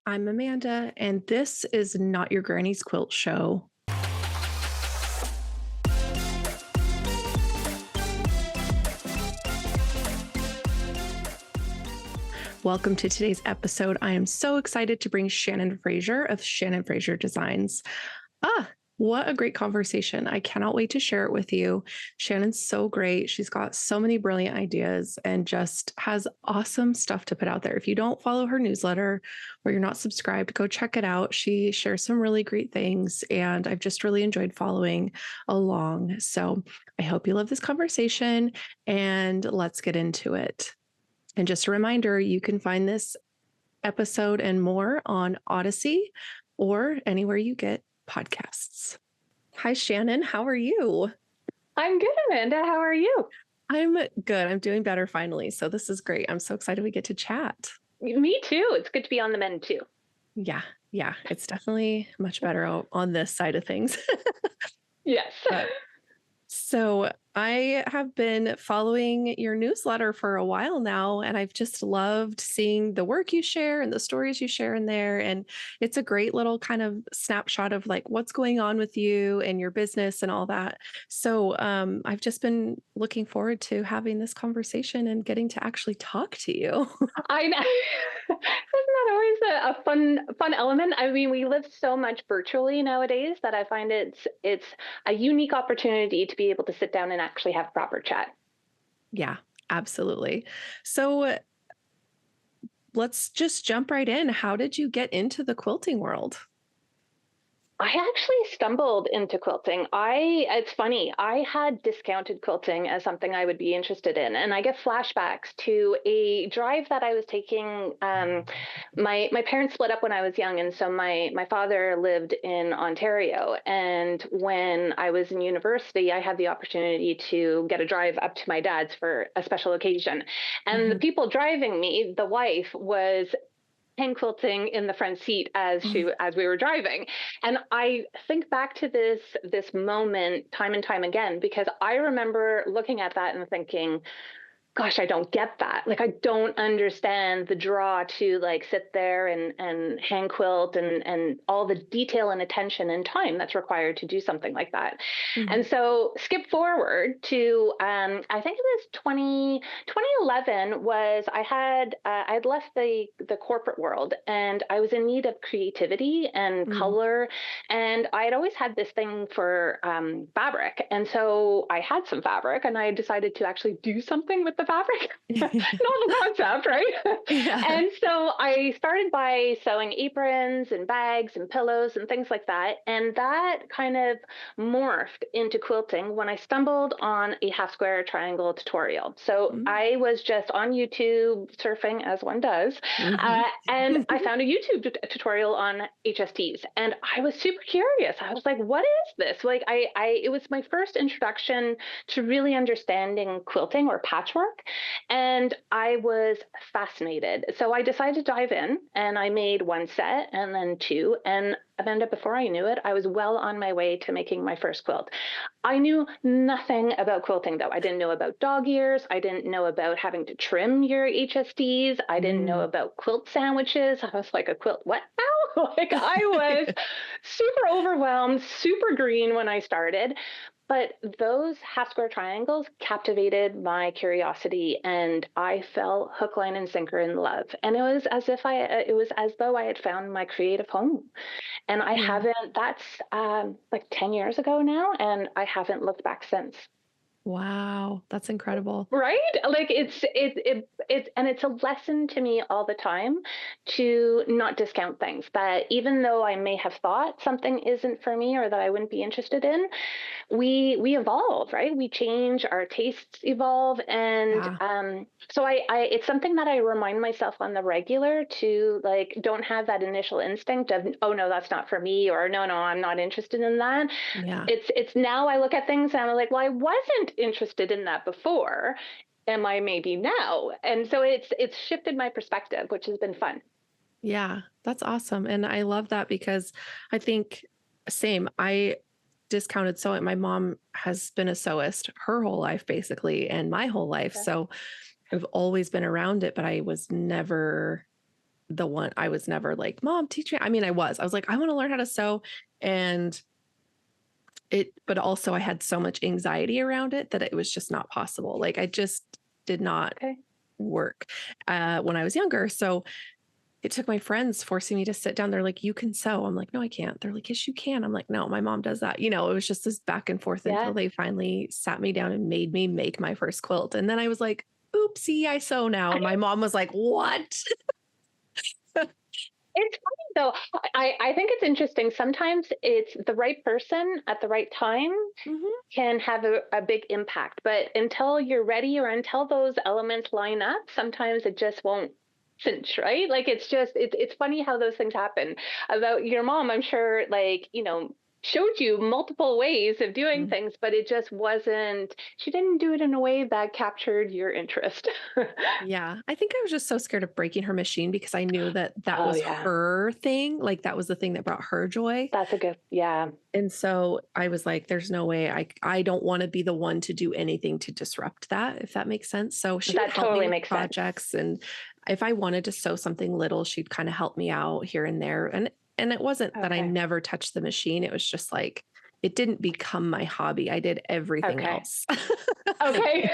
I'm Amanda, and this is Not Your Granny's Quilt Show. Welcome to today's episode. I am so excited to bring Shannon Fraser of Shannon Fraser Designs. What a great conversation. I cannot wait to share it with you. Shannon's so great. She's got so many brilliant ideas and just has awesome stuff to put out there. If you don't follow her newsletter or you're not subscribed, go check it out. She shares some really great things, and I've just really enjoyed following along. So I hope you love this conversation, and let's get into it. And just a reminder, you can find this episode and more on Odyssey or anywhere you get podcasts. Hi, Shannon. How are you? I'm good, Amanda. How are you? I'm good. I'm doing better finally. So this is great. I'm so excited we get to chat. Me too. It's good to be on the mend too. Yeah. It's definitely much better on this side of things. Yes. So I have been following your newsletter for a while now, and I've just loved seeing the work you share and the stories you share in there. And it's a great little kind of snapshot of like what's going on with you and your business and all that. So I've just been looking forward to having this conversation and getting to actually talk to you. I know. Isn't that always a fun element? I mean, we live so much virtually nowadays that I find it's a unique opportunity to be able to sit down and actually have proper chat. Yeah, absolutely. So let's just jump right in. How did you get into the quilting world? I actually stumbled into quilting. It's funny, I had discounted quilting as something I would be interested in. And I get flashbacks to a drive that I was taking. My parents split up when I was young. And so my father lived in Ontario. And when I was in university, I had the opportunity to get a drive up to my dad's for a special occasion. And the people driving me, the wife, was hand quilting in the front seat as we were driving. And I think back to this moment time and time again, because I remember looking at that and thinking, gosh, I don't get that. Like, I don't understand the draw to like sit there and hand quilt and all the detail and attention and time that's required to do something like that. And so skip forward to, I think it was 2011 was I'd left the corporate world and I was in need of creativity and color. And I had always had this thing for fabric. And so I had some fabric and I decided to actually do something with the fabric. Novel concept, right? Yeah. And so I started by sewing aprons and bags and pillows and things like that. And that kind of morphed into quilting when I stumbled on a half square triangle tutorial. So I was just on YouTube surfing as one does. And I found a YouTube tutorial on HSTs and I was super curious. I was like, what is this? Like it was my first introduction to really understanding quilting or patchwork. And I was fascinated. So I decided to dive in and I made one set and then two. And Amanda, before I knew it, I was well on my way to making my first quilt. I knew nothing about quilting, though. I didn't know about dog ears. I didn't know about having to trim your HSDs. I didn't know about quilt sandwiches. I was like, a quilt, what now? Like, I was super overwhelmed, super green when I started. But those half square triangles captivated my curiosity and I fell hook, line, and sinker in love. And it was as though I had found my creative home. And I haven't, that's like 10 years ago now, and I haven't looked back since. Wow, that's incredible. Right? Like and it's a lesson to me all the time to not discount things, that even though I may have thought something isn't for me or that I wouldn't be interested in, we evolve, right? We change, our tastes evolve. And so I it's something that I remind myself on the regular to like, don't have that initial instinct of, oh no, that's not for me, or no, I'm not interested in that. Yeah. It's now I look at things and I'm like, well, I wasn't interested in that before. Am I maybe now? And so it's shifted my perspective, which has been fun. Yeah, that's awesome. And I love that because I think same, I discounted sewing. My mom has been a sewist her whole life, basically, and my whole life. Okay. So I've always been around it, but I was never the one. I was never like, Mom, teach me. I mean, I was like, I want to learn how to sew. And but also I had so much anxiety around it that it was just not possible. Like I just did not Okay. work when I was younger. So it took my friends forcing me to sit down. They're like, you can sew. I'm like, no, I can't. They're like, yes, you can. I'm like, no, my mom does that. You know, it was just this back and forth until Yeah. they finally sat me down and made me make my first quilt. And then I was like, oopsie, I sew now. And my mom was like, what? It's funny though. I think it's interesting. Sometimes it's the right person at the right time Mhm. can have a big impact, but until you're ready or until those elements line up, sometimes it just won't cinch, right? Like it's funny how those things happen. About your mom, I'm sure, like, showed you multiple ways of doing things, but it just wasn't, she didn't do it in a way that captured your interest. Yeah, I think I was just so scared of breaking her machine because I knew that that Oh was yeah. her thing, like, that was the thing that brought her joy, That's a good, yeah. and so I was like, "There's no way I don't wanna be the one to do anything to disrupt that," if that makes sense, so she would That help me totally with makes sense. projects, and if I wanted to sew something little, she'd kinda help me out here and there, and it wasn't that I Okay. never touched the machine, it was just, like, it didn't become my hobby, I did everything Okay. else. Okay.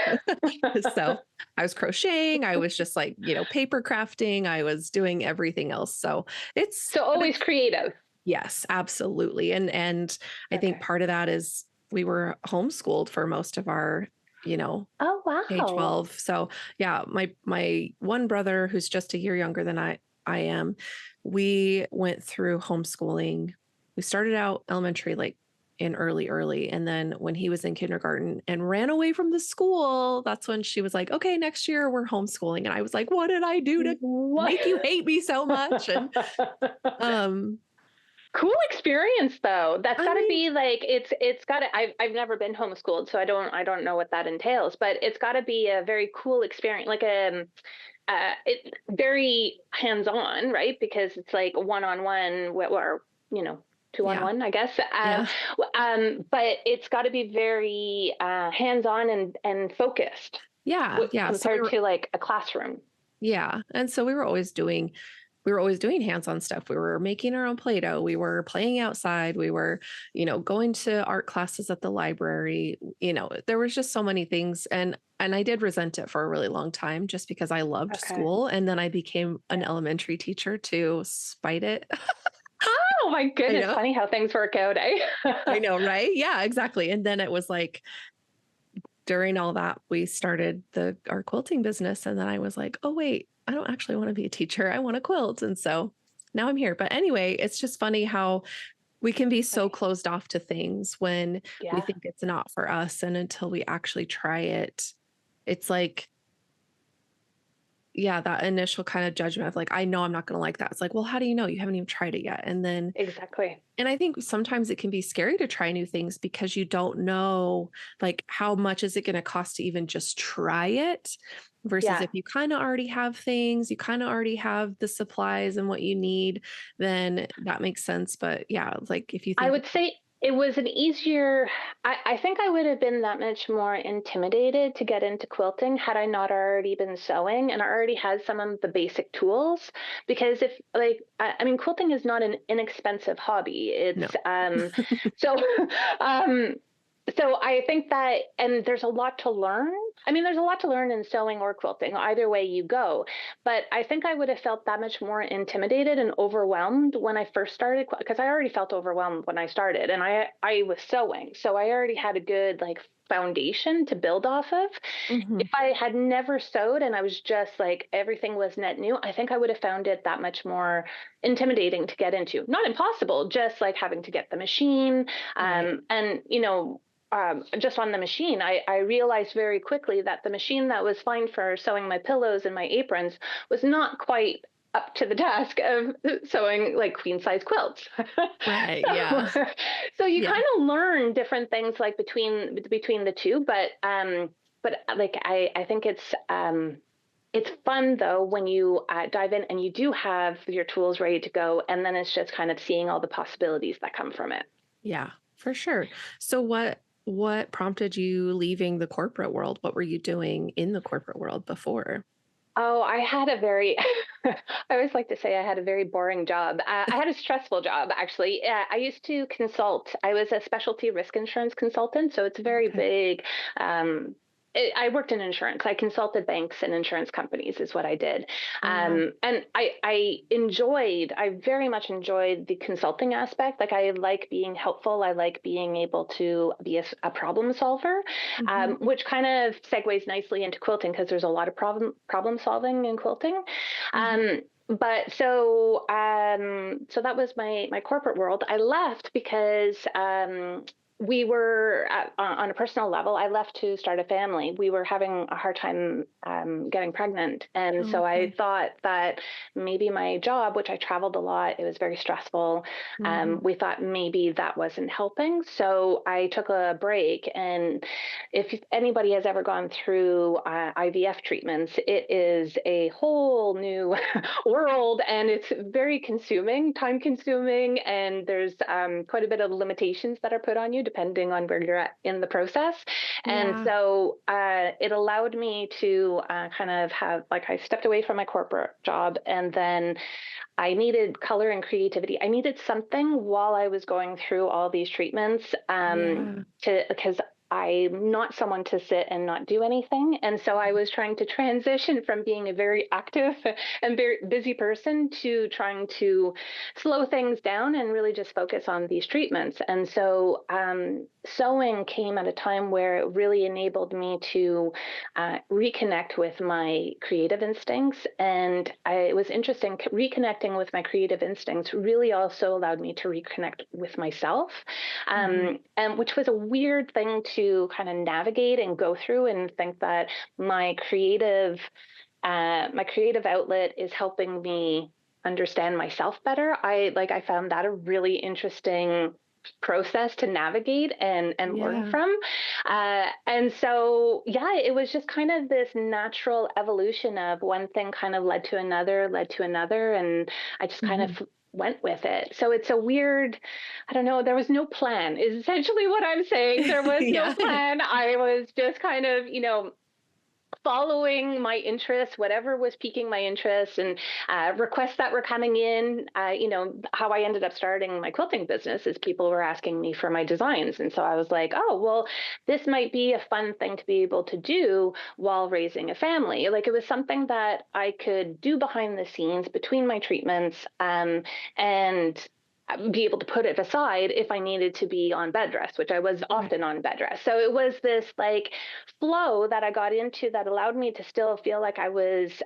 So I was crocheting, I was just like, paper crafting, I was doing everything else. So it's, So but always it's, creative. yes, absolutely. And I think Okay. part of that is we were homeschooled for most of our, you know, Oh, wow. K-12. So yeah, my one brother who's just a year younger than I am, we went through homeschooling. We started out elementary like in early, and then when he was in kindergarten and ran away from the school, that's when she was like, "Okay, next year we're homeschooling." And I was like, "What did I do to What? make you hate me so much?" And um Cool experience though. That's I got to mean, be like it's got to I've never been homeschooled, so I don't know what that entails, but it's got to be a very cool experience, like it very hands-on, right? Because it's like one-on-one or, two on yeah. one, I guess. Yeah. But it's got to be very hands-on and focused Yeah. Yeah. So we compared were to like a classroom. Yeah, and so we were always doing hands-on stuff. We were making our own Play-Doh. We were playing outside. We were, going to art classes at the library. There was just so many things, and I did resent it for a really long time just because I loved Okay. school, and then I became an Yeah. elementary teacher to spite it. Oh my I goodness, know. funny how things work out, eh? I know, right? Yeah, exactly. And then it was like during all that, we started our quilting business, and then I was like, "Oh, wait, I don't actually wanna be a teacher, I wanna quilt," and so now I'm here, but anyway, it's just funny how we can be so Funny. closed off to things when we Yeah. think it's not for us, and until we actually try it, it's like, yeah, that initial kind of judgment of like, "I know I'm not gonna like that." It's like, "Well, how do you know? You haven't even tried it yet." Exactly. And I think sometimes it can be scary to try new things because you don't know, like, how much is it gonna cost to even just try it versus Yeah. if you kinda already have things, you kinda already have the supplies and what you need, then that makes sense, but yeah, like, if you I think would say it was an easier, I think I would have been that much more intimidated to get into quilting had I not already been sewing and I already had some of the basic tools. Because if like I mean quilting is not an inexpensive hobby. no. So um so I think that, and there's a lot to learn. I mean, there's a lot to learn in sewing or quilting, either way you go. But I think I would have felt that much more intimidated and overwhelmed when I first started, because I already felt overwhelmed when I started, and I was sewing, so I already had a good like foundation to build off of. Mhm. If I had never sewed and I was just like everything was net new, I think I would have found it that much more intimidating to get into. Not impossible, just like having to get the machine, Right. and just on the machine, I realized very quickly that the machine that was fine for sewing my pillows and my aprons was not quite up to the task of sewing like queen size quilts. Right, so, yeah. so you Yeah. kind of learn different things like between the two, but like I think it's fun though when you dive in and you do have your tools ready to go, and then it's just kind of seeing all the possibilities that come from it. Yeah, for sure. So what prompted you leaving the corporate world? What were you doing in the corporate world before? Oh, I had a very, I always like to say I had a very boring job. I had a stressful job, actually. I used to consult. I was a specialty risk insurance consultant. So it's very Okay. big. Um, I worked in insurance. I consulted banks and insurance companies, is what I did. Oh, wow. And I very much enjoyed the consulting aspect. Like, I like being helpful. I like being able to be a problem solver, Hmm. which kind of segues nicely into quilting because there's a lot of problem solving in quilting. Hmm. So that was my corporate world. I left because we were on a personal level. I left to start a family. We were having a hard time getting pregnant, and so I Okay. thought that maybe my job, which I traveled a lot, it was very stressful. Hmm. We thought maybe that wasn't helping, so I took a break. And if anybody has ever gone through IVF treatments, it is a whole new world, and it's very consuming, time consuming, and there's quite a bit of limitations that are put on you depending on where you're at in the process. And Yeah. so it allowed me to kind of have, like, I stepped away from my corporate job, and then I needed color and creativity. I needed something while I was going through all these treatments, Yeah. to because I'm not someone to sit and not do anything. And so I was trying to transition from being a very active and very busy person to trying to slow things down and really just focus on these treatments. And so sewing came at a time where it really enabled me to reconnect with my creative instincts. And it was interesting. Reconnecting with my creative instincts really also allowed me to reconnect with myself, Hmm. and which was a weird thing to kind of navigate and go through, and think that my creative my creative outlet is helping me understand myself better. I found that a really interesting process to navigate and learn Yeah. from. And so, yeah, it was just kind of this natural evolution of one thing kind of led to another, and I just kind of Hmm. went with it. So it's a weird, I don't know, there was no plan, is essentially what I'm saying. There was no Yeah. plan. I was just kind of, following my interests, whatever was piquing my interest, and requests that were coming in. How I ended up starting my quilting business is people were asking me for my designs. And so I was like, oh, well, this might be a fun thing to be able to do while raising a family. Like, it was something that I could do behind the scenes between my treatments, and be able to put it aside if I needed to be on bed rest, which I was Right. often on bed rest. So it was this like flow that I got into that allowed me to still feel like I was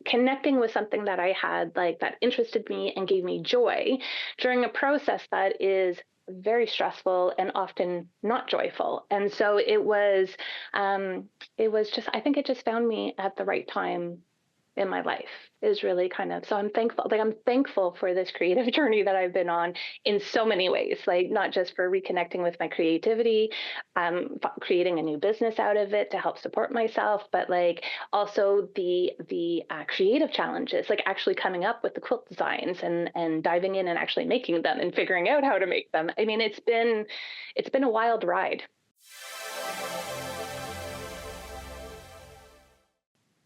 connecting with something that I had, like, that interested me and gave me joy during a process that is very stressful and often not joyful. And so it was just, I think it just found me at the right time in my life, is really kind of, so I'm thankful, like, I'm thankful for this creative journey that I've been on in so many ways, like, not just for reconnecting with my creativity, creating a new business out of it to help support myself, but like also the creative challenges, like actually coming up with the quilt designs and diving in and actually making them and figuring out how to make them. I mean, it's been a wild ride.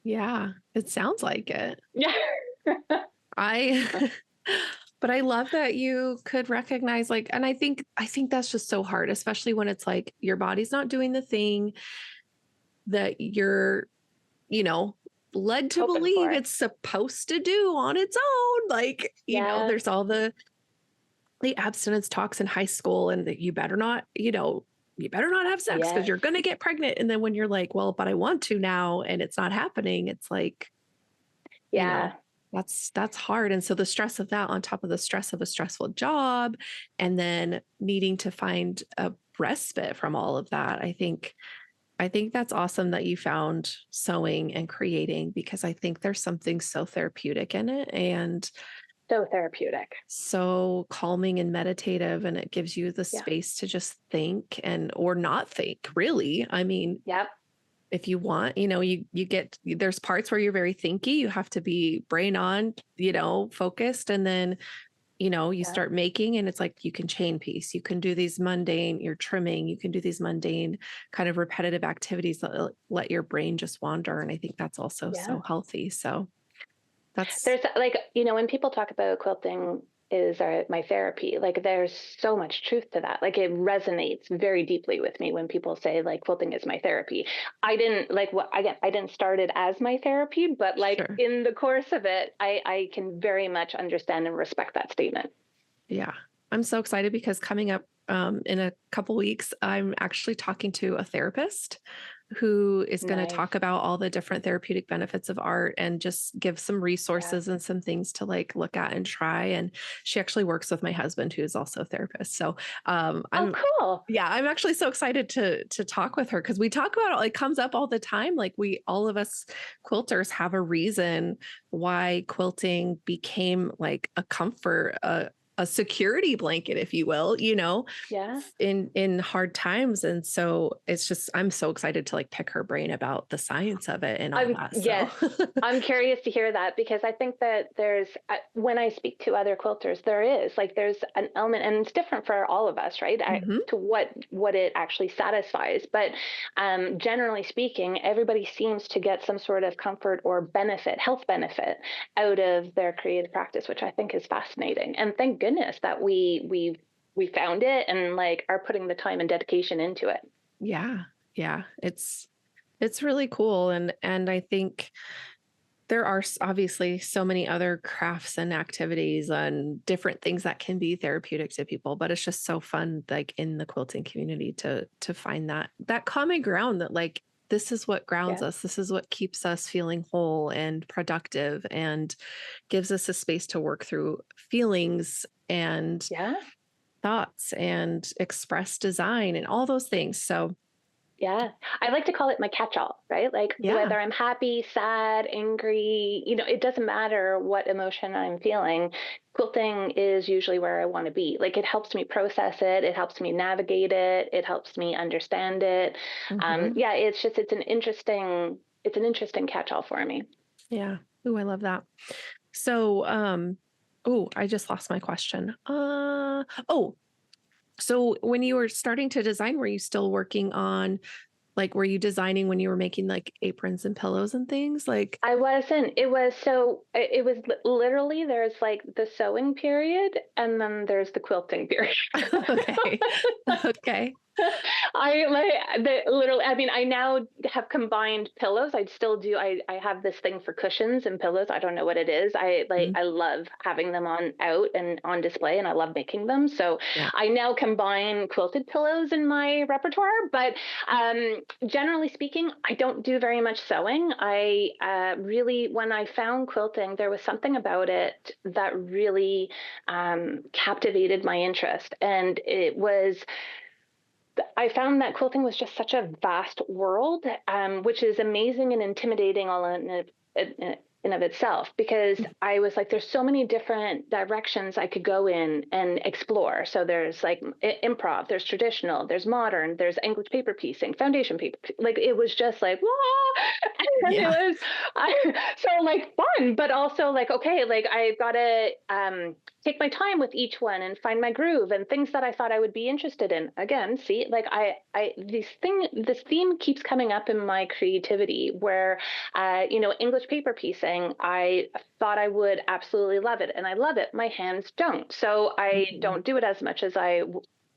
Yeah. It sounds like it. Yeah. I but I love that you could recognize, like, and I think that's just so hard, especially when it's like your body's not doing the thing that you're, you know, led to Hoping believe for. it's supposed to do on its own. Like, Yes. there's all the abstinence talks in high school and that you better not have sex because Yes. you're going to get pregnant. And then when you're like, well, but I want to now and it's not happening, it's like, you know, Yeah. that's hard. And so the stress of that on top of the stress of a stressful job and then needing to find a respite from all of that, I think that's awesome that you found sewing and creating because I think there's something so therapeutic in it and So therapeutic. so calming and meditative, and it gives you the Yeah. space to just think and or not think, really. I mean, Yep. if you want, you get, there's parts where you're very thinky, you have to be brain on, focused, and then you Yeah. start making and it's like you can chain piece, you can do these mundane, you're trimming, you can do these mundane kind of repetitive activities that let your brain just wander. And I think that's also Yeah. so healthy. So that's There's like, when people talk about quilting is my therapy, like there's so much truth to that. Like it resonates very deeply with me when people say like quilting is my therapy. I didn't like what again, I didn't start it as my therapy, but like sure. in the course of it, I can very much understand and respect that statement. Yeah. I'm so excited because coming up in a couple weeks, I'm actually talking to a therapist who is going to Nice. talk about all the different therapeutic benefits of art and just give some Yeah. resources and some things to like look at and try. And she actually works with my husband, who is also a therapist. So Oh, I'm cool. yeah, I'm actually so excited to talk with her because we talk about it, like comes up all the time. Like we all of us quilters have a reason why quilting became like a comfort, a security blanket, if you will, Yeah. in hard times. And so it's just I'm so excited to like pick her brain about the science of it and all I'm that. So yes, I'm curious to hear that because I think that there's when I speak to other quilters, there's an element, and it's different for all of us, right? Mhm. To what it actually satisfies, but generally speaking, everybody seems to get some sort of comfort or benefit, health benefit, out of their creative practice, which I think is fascinating. And thank goodness that we found it and like are putting the time and dedication into it. Yeah. Yeah. It's really cool. And I think there are obviously so many other crafts and activities and different things that can be therapeutic to people, but it's just so fun, like in the quilting community, to find that common ground that like this is what grounds Yeah. us. This is what keeps us feeling whole and productive and gives us a space to work through feelings and Yeah. thoughts and express design and all those things. So Yeah. I like to call it my catch-all, right? Like yeah. whether I'm happy, sad, angry, it doesn't matter what emotion I'm feeling. Quilting is usually where I want to be. Like it helps me process it, it helps me navigate it, it helps me understand it. Mhm. Yeah, it's an interesting catch-all for me. Yeah. Ooh, I love that. So, oh, I just lost my question. Oh, so when you were starting to design, were you still working on like were you designing when you were making like aprons and pillows and things? Like, I wasn't. It was literally there's like the sewing period and then there's the quilting period. okay. Okay. I mean, I now have combined pillows. I'd still do, I have this thing for cushions and pillows. I don't know what it is. Mhm. I love having them on out and on display and I love making them. So Yeah. I now combine quilted pillows in my repertoire, but generally speaking, I don't do very much sewing. I really, when I found quilting, there was something about it that really captivated my interest. And I found that quilting was just such a vast world, which is amazing and intimidating all in of itself. Because I was like, there's so many different directions I could go in and explore. So there's like improv, there's traditional, there's modern, there's English paper piecing, foundation paper. Like it was just like, whoa, and it Yeah. was so like fun, but also like okay, like I gotta take my time with each one and find my groove and things that I thought I would be interested in. Again, see, like this theme keeps coming up in my creativity where, English paper piecing, I thought I would absolutely love it. And I love it. My hands don't. So I Mhm. don't do it as much as I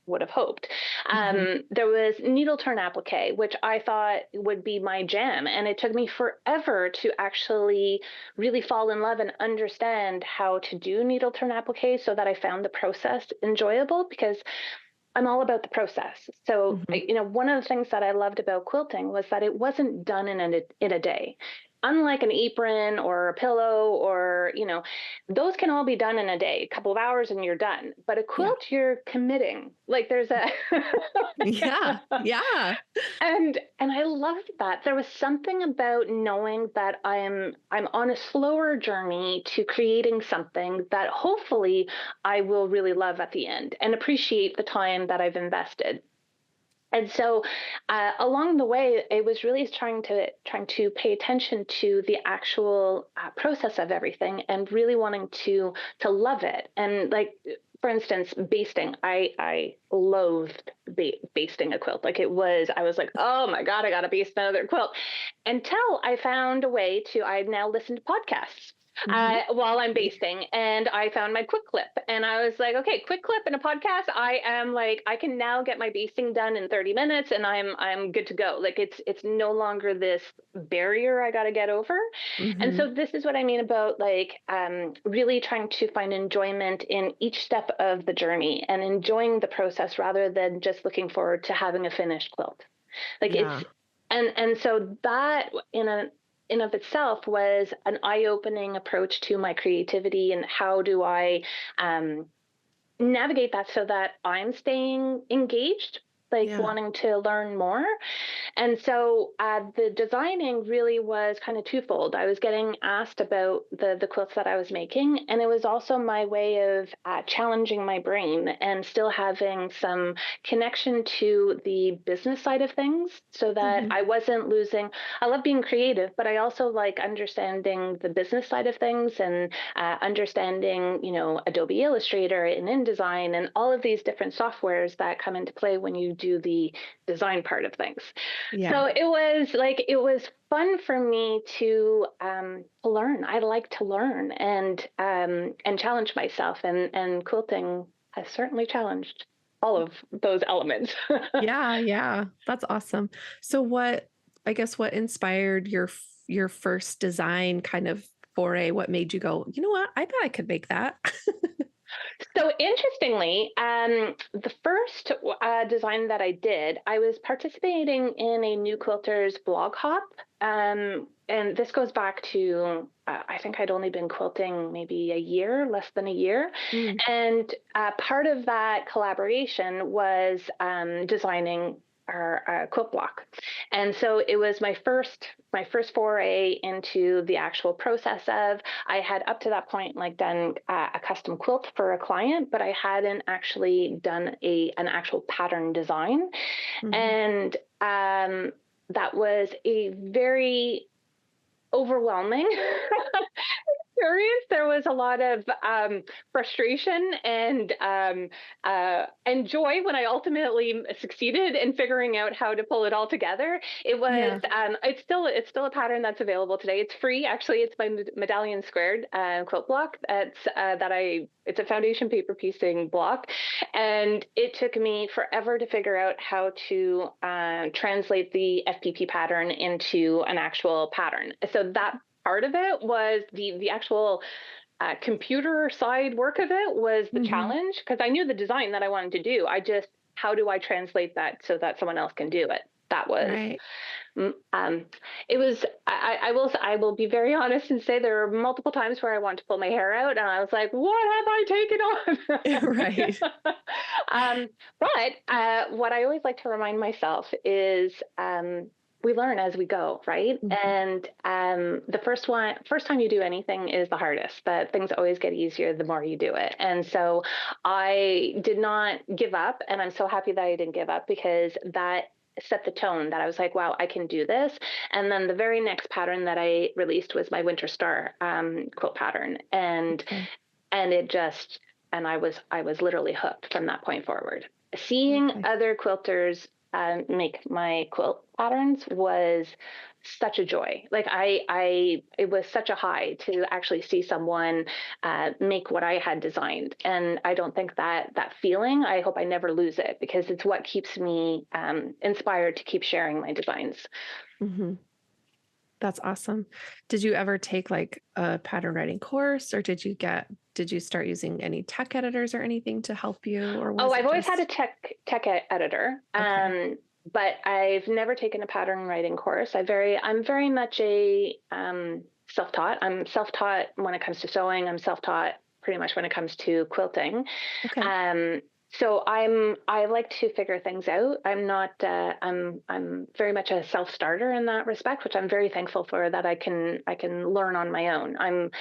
would have hoped. Mhm. There was needle turn applique, which I thought would be my jam. And it took me forever to actually really fall in love and understand how to do needle turn applique so that I found the process enjoyable because I'm all about the process. So, Mhm. one of the things that I loved about quilting was that it wasn't done in a day. Unlike an apron or a pillow or, those can all be done in a day, a couple of hours and you're done. But a Yeah. quilt, you're committing. Like there's a Yeah. Yeah. and I loved that. There was something about knowing that I'm on a slower journey to creating something that hopefully I will really love at the end and appreciate the time that I've invested. And so along the way, it was really trying to pay attention to the actual process of everything, and really wanting to love it. And like, for instance, basting. I loathed basting a quilt. Like, I was like, oh my god, I got to baste another quilt. Until I found a way to. I now listen to podcasts Hmm. while I'm basting, and I found my quick clip, and I was like, okay, quick clip in a podcast. I am like, I can now get my basting done in 30 minutes, and I'm good to go. Like, it's no longer this barrier I got to get over. And Hmm. so this is what I mean about like really trying to find enjoyment in each step of the journey, and enjoying the process rather than just looking forward to having a finished quilt. Like, Yeah. it's and so that in of itself was an eye-opening approach to my creativity, and how do I um, navigate that so that I'm staying engaged, like Yeah. wanting to learn more. And so the designing really was kind of twofold. I was getting asked about the quilts that I was making, and it was also my way of challenging my brain and still having some connection to the business side of things, so that Hmm. I wasn't losing. I love being creative, but I also like understanding the business side of things, and understanding, Adobe Illustrator and InDesign and all of these different softwares that come into play when you do the design part of things. Yeah. So it was fun for me to learn. I like to learn and challenge myself, and quilting has certainly challenged all of those elements. Yeah, yeah. That's awesome. So I guess what inspired your first design kind of foray? What made you go, "You know what? I bet I could make that." So interestingly, the first design that I did, I was participating in a new quilters blog hop. And this goes back to, I think I'd only been quilting maybe a year, less than a year. Mm, And part of that collaboration was designing our quilt block. And so it was my first foray into the actual process of. I had up to that point like done a custom quilt for a client, but I hadn't actually done an actual pattern design. mhm. And that was a very overwhelming experience. There was a lot of frustration and joy when I ultimately succeeded in figuring out how to pull it all together. Yeah. It's still a pattern that's available today. It's free, actually. It's my Medallion Squared quilt block. It's a foundation paper piecing block, and it took me forever to figure out how to translate the FPP pattern into an actual pattern. So that part of it was the actual computer side work of it was the Mhm. challenge, because I knew the design that I wanted to do. I just, how do I translate that so that someone else can do it? That was Right. mm, um, it was. I will be very honest and say there were multiple times where I wanted to pull my hair out, and I was like, "What have I taken Right. on?" But what I always like to remind myself is we learn as we go, right? Mhm. And first time you do anything is the hardest, but things always get easier the more you do it. And so I did not give up, and I'm so happy that I didn't give up, because that set the tone that I was like, wow, I can do this. And then the very next pattern that I released was my Winter Star quilt pattern, Okay. and it just and I was literally hooked from that point forward. Seeing Okay. other quilters make my quilt patterns was such a joy. Like, it was such a high to actually see someone make what I had designed. And I don't think that feeling, I hope I never lose it, because it's what keeps me inspired to keep sharing my designs. Mhm. That's awesome. Did you ever take like a pattern writing course, or did you start using any tech editors or anything to help you, or Oh, was I've it always had a just editor, okay. but I've never taken a pattern writing course. I'm very much a self-taught. I'm self-taught when it comes to sewing. I'm self-taught pretty much when it comes to quilting. Okay. Um, So I like to figure things out. I'm not I'm very much a self-starter in that respect, which I'm very thankful for, that I can learn on my own. I'm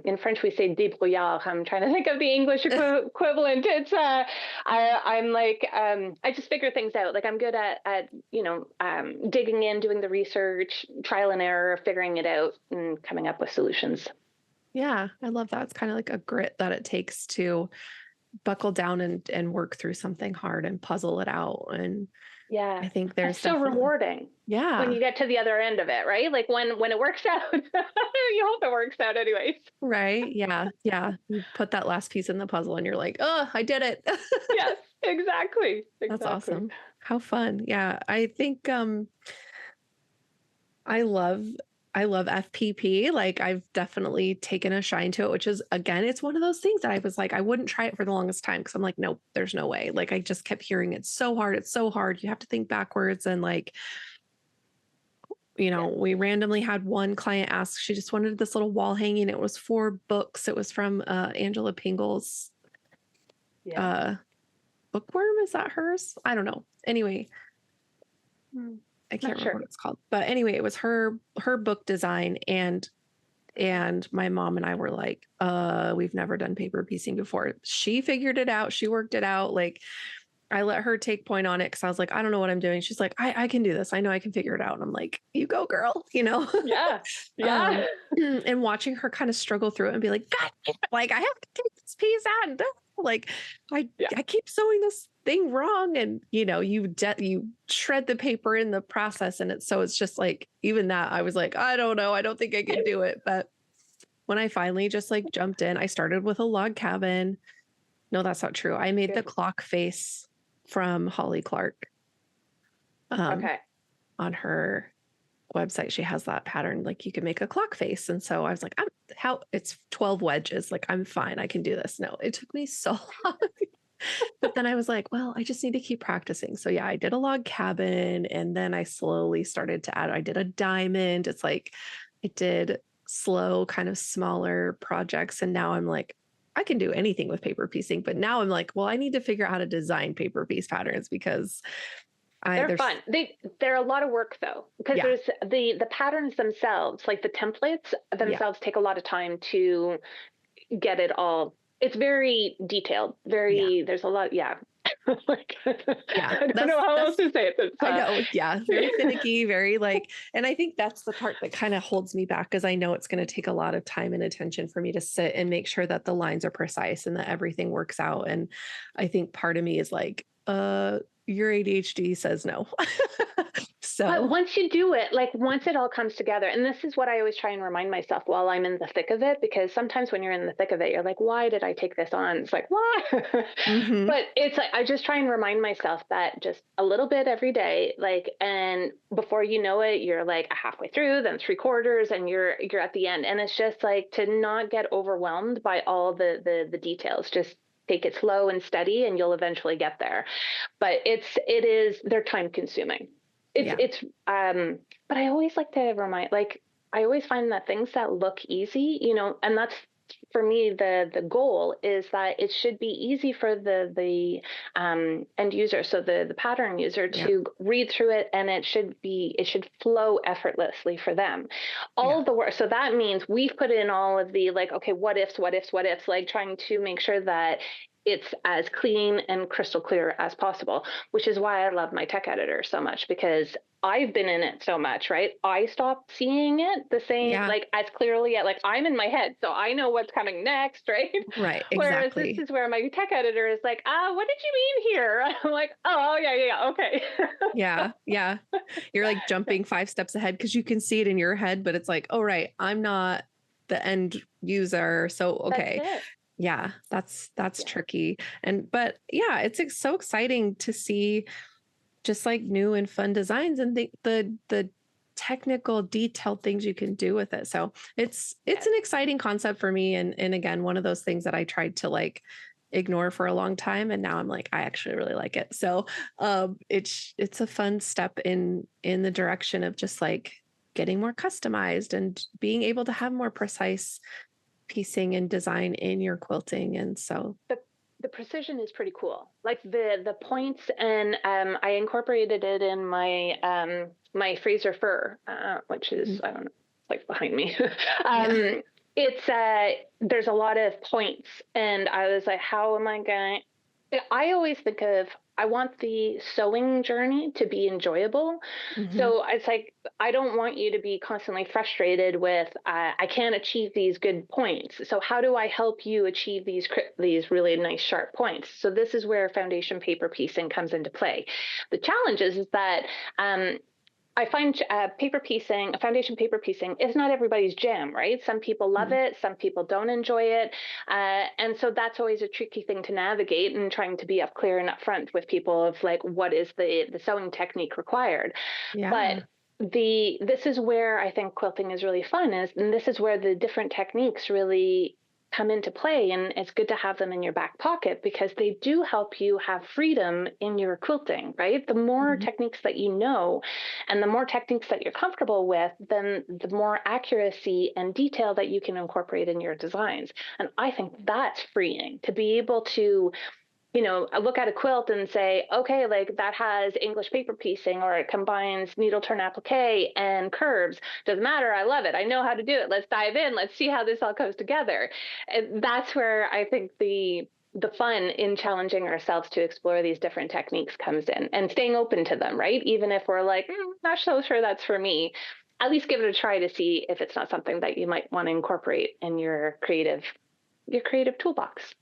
in French we say débrouillard. I'm trying to think of the English equivalent. It's I'm like I just figure things out. Like I'm good at digging in, doing the research, trial and error, figuring it out and coming up with solutions. Yeah, I love that. It's kind of like a grit that it takes to buckle down and work through something hard and puzzle it out. And Yeah. I think It's there's so definitely, rewarding when yeah, you get to the other end of it, right? Like when it works out. You hope it works out anyways. right. Yeah. Yeah. You put that last piece in the puzzle and you're like, oh, I did it. Yes, exactly. That's Exactly. awesome. How fun. Yeah. I think I love I love FPP. Like I've definitely taken a shine to it, which is again, it's one of those things that I was like, I wouldn't try it for the longest time because I'm like, nope, there's no way. Like I just kept hearing it's so hard, it's so hard. You have to think backwards. And like, Yeah. we randomly had one client ask, she just wanted this little wall hanging. It was 4 books. It was from Angela Pingle's Yeah. uh bookworm. Is that hers? I don't know. Anyway, I can't Not remember sure. what it's called. But anyway, it was her book design, and my mom and I were like, we've never done paper piecing before. She figured it out. She worked it out. Like I let her take point on it because I was like, I don't know what I'm doing. She's like, I can do this. I know I can figure it out. And I'm like, you go, girl, Yeah. Yeah. um, and watching her kind of struggle through it and be like, God, like I have to take this piece out and like I Yeah. I keep sewing this thing wrong, and you shred the paper in the process, and it's just like even that I was like, I don't know, I don't think I can do it. But when I finally just like jumped in, I started with a log cabin. No, that's not true. I made the Good. clock face from Holly Clark. Um, Okay. on her website, she has that pattern. Like you can make a clock face. And so I was like, it's 12 wedges. Like I'm fine. I can do this. No, it took me so long. But then I was like, well, I just need to keep practicing. So yeah, I did a log cabin and then I slowly started to add, I did a diamond. It's like I did slow, kind of smaller projects. And now I'm like, I can do anything with paper piecing. But now I'm like, well, I need to figure out how to design paper piece patterns because They're there's, fun. They're a lot of work though, because yeah, there's the patterns themselves, like the templates yeah, themselves take a lot of time to get it all. It's very detailed. yeah, There's a lot, yeah. Like yeah. I don't know how else That's to say it. It's I know. Yeah. Very finicky, very like, and I think that's the part that kind of holds me back because I know it's going to take a lot of time and attention for me to sit and make sure that the lines are precise and that everything works out. And I think part of me is like, your ADHD says no. But So once you do it, like once it all comes together, and this is what I always try and remind myself while I'm in the thick of it, because sometimes when you're in the thick of it, you're like, why did I take this on? It's like, why? mhm, But it's like, I just try and remind myself that just a little bit every day, like, and before you know it, you're like halfway through, then 3/4, and you're at the end. And it's just like to not get overwhelmed by all the details. Just take it slow and steady, and you'll eventually get there. But they're time consuming. yeah, It's but I always like to remind, like I always find that things that look easy, and that's for me the goal is that it should be easy for the end user, so the pattern user, yeah, to read through it, and it should flow effortlessly for them. All yeah, of the work, so that means we've put in all of the, like, okay, what ifs, like trying to make sure that it's as clean and crystal clear as possible, which is why I love my tech editor so much, because I've been in it so much, right? I stopped seeing it the same, yeah. like as clearly, like I'm in my head, so I know what's coming next, right? Right. Whereas this Exactly. is where my tech editor is like, what did you mean here? I'm like, oh, yeah, okay. Yeah. Yeah. You're like jumping 5 steps ahead because you can see it in your head, but it's like, oh, right. I'm not the end user. So, That's okay. it. Yeah, that's Yeah. tricky. But yeah, it's so exciting to see just like new and fun designs and the technical detailed things you can do with it. So it's Yes. an exciting concept for me. And again, one of those things that I tried to like ignore for a long time. And now I'm like, I actually really like it. So it's a fun step in the direction of just like getting more customized and being able to have more precise piecing and design in your quilting. And so The the precision is pretty cool. Like the points, and I incorporated it in my Fraser fur, which is, Mhm. I don't know, like behind me. Yeah. It's there's a lot of points, and I was like, how am I going? I always think of, I want the sewing journey to be enjoyable. Hmm. So it's like, I don't want you to be constantly frustrated with, I can't achieve these good points. So how do I help you achieve these really nice sharp points? So this is where foundation paper piecing comes into play. The challenge is that I find foundation paper piecing is not everybody's jam, right? Some people love Hmm. it, some people don't enjoy it. And so that's always a tricky thing to navigate, and trying to be up clear and upfront with people of like, what is the sewing technique required? But Yeah. this is where I think quilting is really fun, and this is where the different techniques really come into play, and it's good to have them in your back pocket because they do help you have freedom in your quilting, right? The more Hmm. techniques that you know and the more techniques that you're comfortable with, then the more accuracy and detail that you can incorporate in your designs. And I think that's freeing to be able to, look at a quilt and say, okay, like that has English paper piecing, or it combines needle turn applique and curves. Doesn't matter. I love it. I know how to do it. Let's dive in. Let's see how this all comes together. And that's where I think the fun in challenging ourselves to explore these different techniques comes in, and staying open to them, right? Even if we're like, not so sure that's for me, at least give it a try to see if it's not something that you might want to incorporate in your creative toolbox.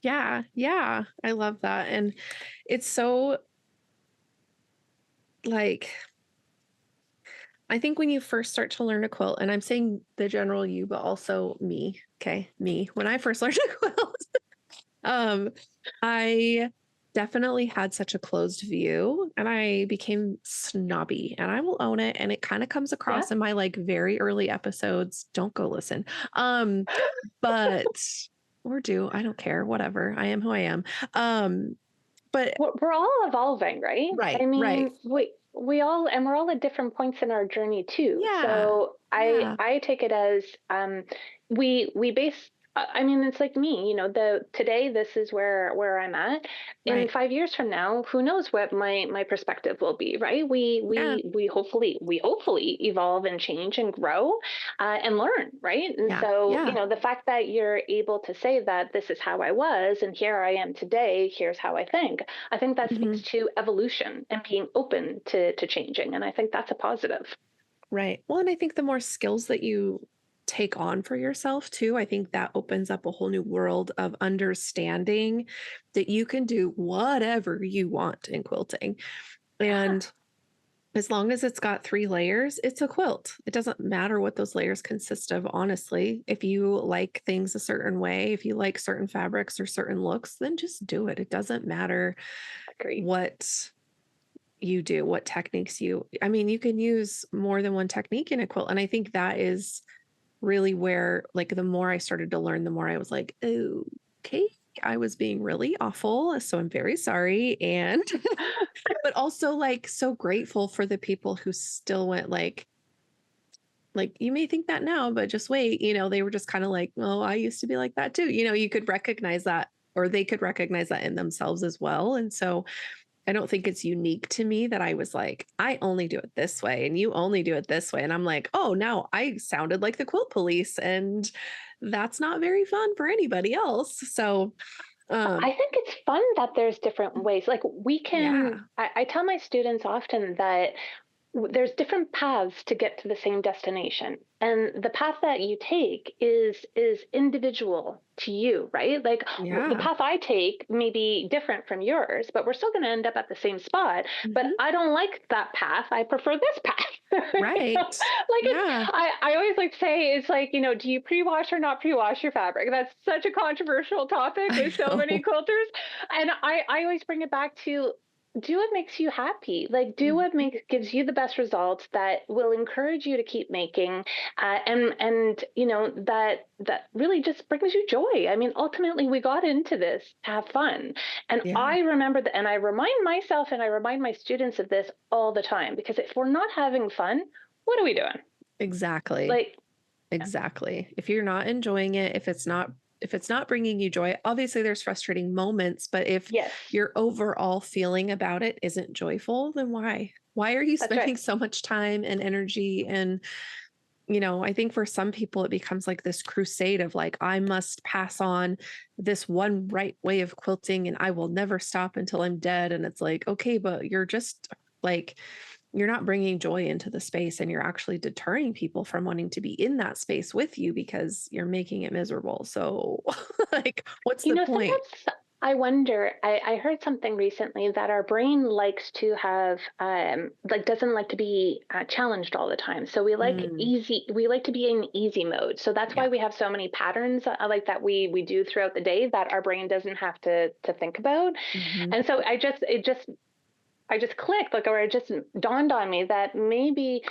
Yeah. Yeah. I love that. And it's so like, I think when you first start to learn a quilt, and I'm saying the general you, but also me, okay, me, when I first learned to quilt, um, I definitely had such a closed view and I became snobby and I will own it. And it kind of comes Yeah. across in my like very early episodes. Don't go listen. Um, but or do, I don't care, whatever. I am who I am. Um, but We're all evolving, right? I right, right. mean, we're all at different points in our journey too. Yeah. So I Yeah. I take it as we base. I mean, it's like me, the today this is where I'm at. In Right. 5 years from now, who knows what my perspective will be, right? We Yeah. we we hopefully we hopefully evolve and change and grow, and learn, right? And Yeah. so, Yeah. the fact that you're able to say that this is how I was and here I am today, here's how I think that speaks Mhm. to evolution and being open to changing. And I think that's a positive. Right. Well, and I think the more skills that you take on for yourself too, I think that opens up a whole new world of understanding that you can do whatever you want in quilting. Yeah, And as long as it's got 3 layers, it's a quilt. It doesn't matter what those layers consist of, honestly. If you like things a certain way, if you like certain fabrics or certain looks, then just do it. It doesn't matter agree. what you do, what techniques I mean, you can use more than one technique in a quilt. And I think that is really where, like, the more I started to learn, the more I was like, oh, okay, I was being really awful. So I'm very sorry. And, but also like so grateful for the people who still went like you may think that now, but just wait, they were just kind of like, oh, I used to be like that too. You could recognize that, or they could recognize that in themselves as well. And so I don't think it's unique to me that I was like, I only do it this way and you only do it this way. And I'm like, oh, now I sounded like the quilt police. And that's not very fun for anybody else. So, I um, think it's fun that there's different ways. Like yeah, I tell my students often that there's different paths to get to the same destination, and the path that you take is individual to you, right? Like the yeah, path I take may be different from yours, but we're still going to end up at the same spot. But hmm, I don't like that path, I prefer this path. right. Like it's Yeah. I always like to say, it's like, do you pre-wash or not pre-wash your fabric? That's such a controversial topic I with so many know. quilters, and I always bring it back to, do what makes you happy. Like, do what Mhm. makes gives you the best results, that will encourage you to keep making, and that really just brings you joy. I mean, ultimately we got into this to have fun. And Yeah, I remember that, and I remind myself and I remind my students of this all the time, because if we're not having fun, what are we doing? exactly. Like, exactly. If you're not enjoying it, if it's not bringing you joy, obviously there's frustrating moments, but if Yes, your overall feeling about it isn't joyful, then why? Why are you that's right. spending so much time and energy and you know, I think for some people it becomes like this crusade of like, I must pass on this one right way of quilting and I will never stop until I'm dead. And it's like, okay, but you're just like, you're not bringing joy into the space and you're actually deterring people from wanting to be in that space with you because you're making it miserable. So, like, what's the point? Sometimes I wonder, I heard something recently that our brain likes to have, like, doesn't like to be challenged all the time. So Mm, we like to be in easy mode. So that's yeah. why we have so many patterns like that we do throughout the day that our brain doesn't have to think about. Hmm. And so I just clicked, like, or it just dawned on me that maybe,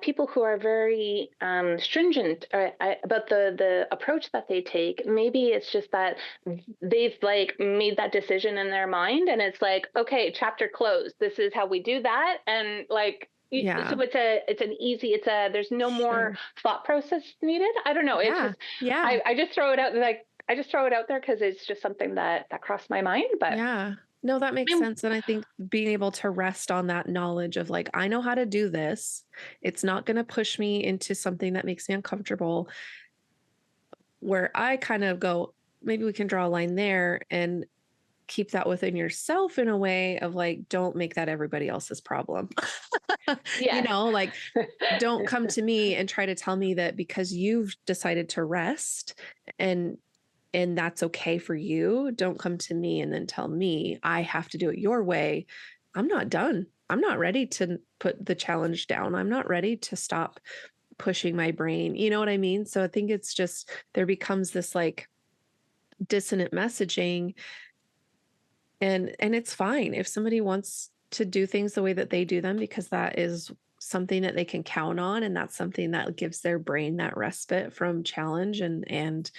people who are very stringent about the approach that they take, maybe it's just that they've like made that decision in their mind, and it's like, okay, chapter closed. This is how we do that, and like. Yeah. So there's no more Sure. thought process needed. I don't know. It's Yeah. just Yeah. I just throw it out like I just throw it out there because it's just something that crossed my mind. But Yeah. No, that makes I mean, sense. And I think being able to rest on that knowledge of like, I know how to do this. It's not going to push me into something that makes me uncomfortable. Where I kind of go, maybe we can draw a line there and keep that within yourself in a way of like, don't make that everybody else's problem. You yes. know, like, don't come to me and try to tell me that because you've decided to rest and that's okay for you. Don't come to me and then tell me I have to do it your way. I'm not done. I'm not ready to put the challenge down. I'm not ready to stop pushing my brain. You know what I mean? So I think it's just there becomes this like dissonant messaging and it's fine if somebody wants to do things the way that they do them because that is something that they can count on and that's something that gives their brain that respite from challenge and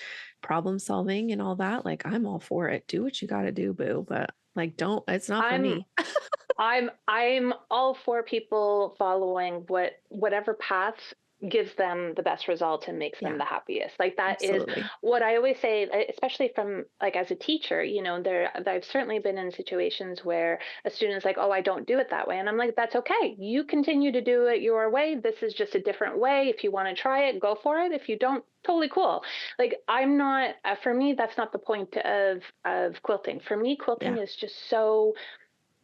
problem solving and all that. Like I'm all for it. Do what you got to do, boo, but like don't it's not for I'm me. I'm all for people following whatever path gives them the best results and makes them Yeah, the happiest. Like that is absolutely. what I always say, especially from like as a teacher, I've certainly been in situations where a student is like, "Oh, I don't do it that way." And I'm like, "That's okay. You continue to do it your way. This is just a different way. If you want to try it, go for it. If you don't, totally cool." Like I'm not for me that's not the point of quilting. For me, quilting Yeah. is just so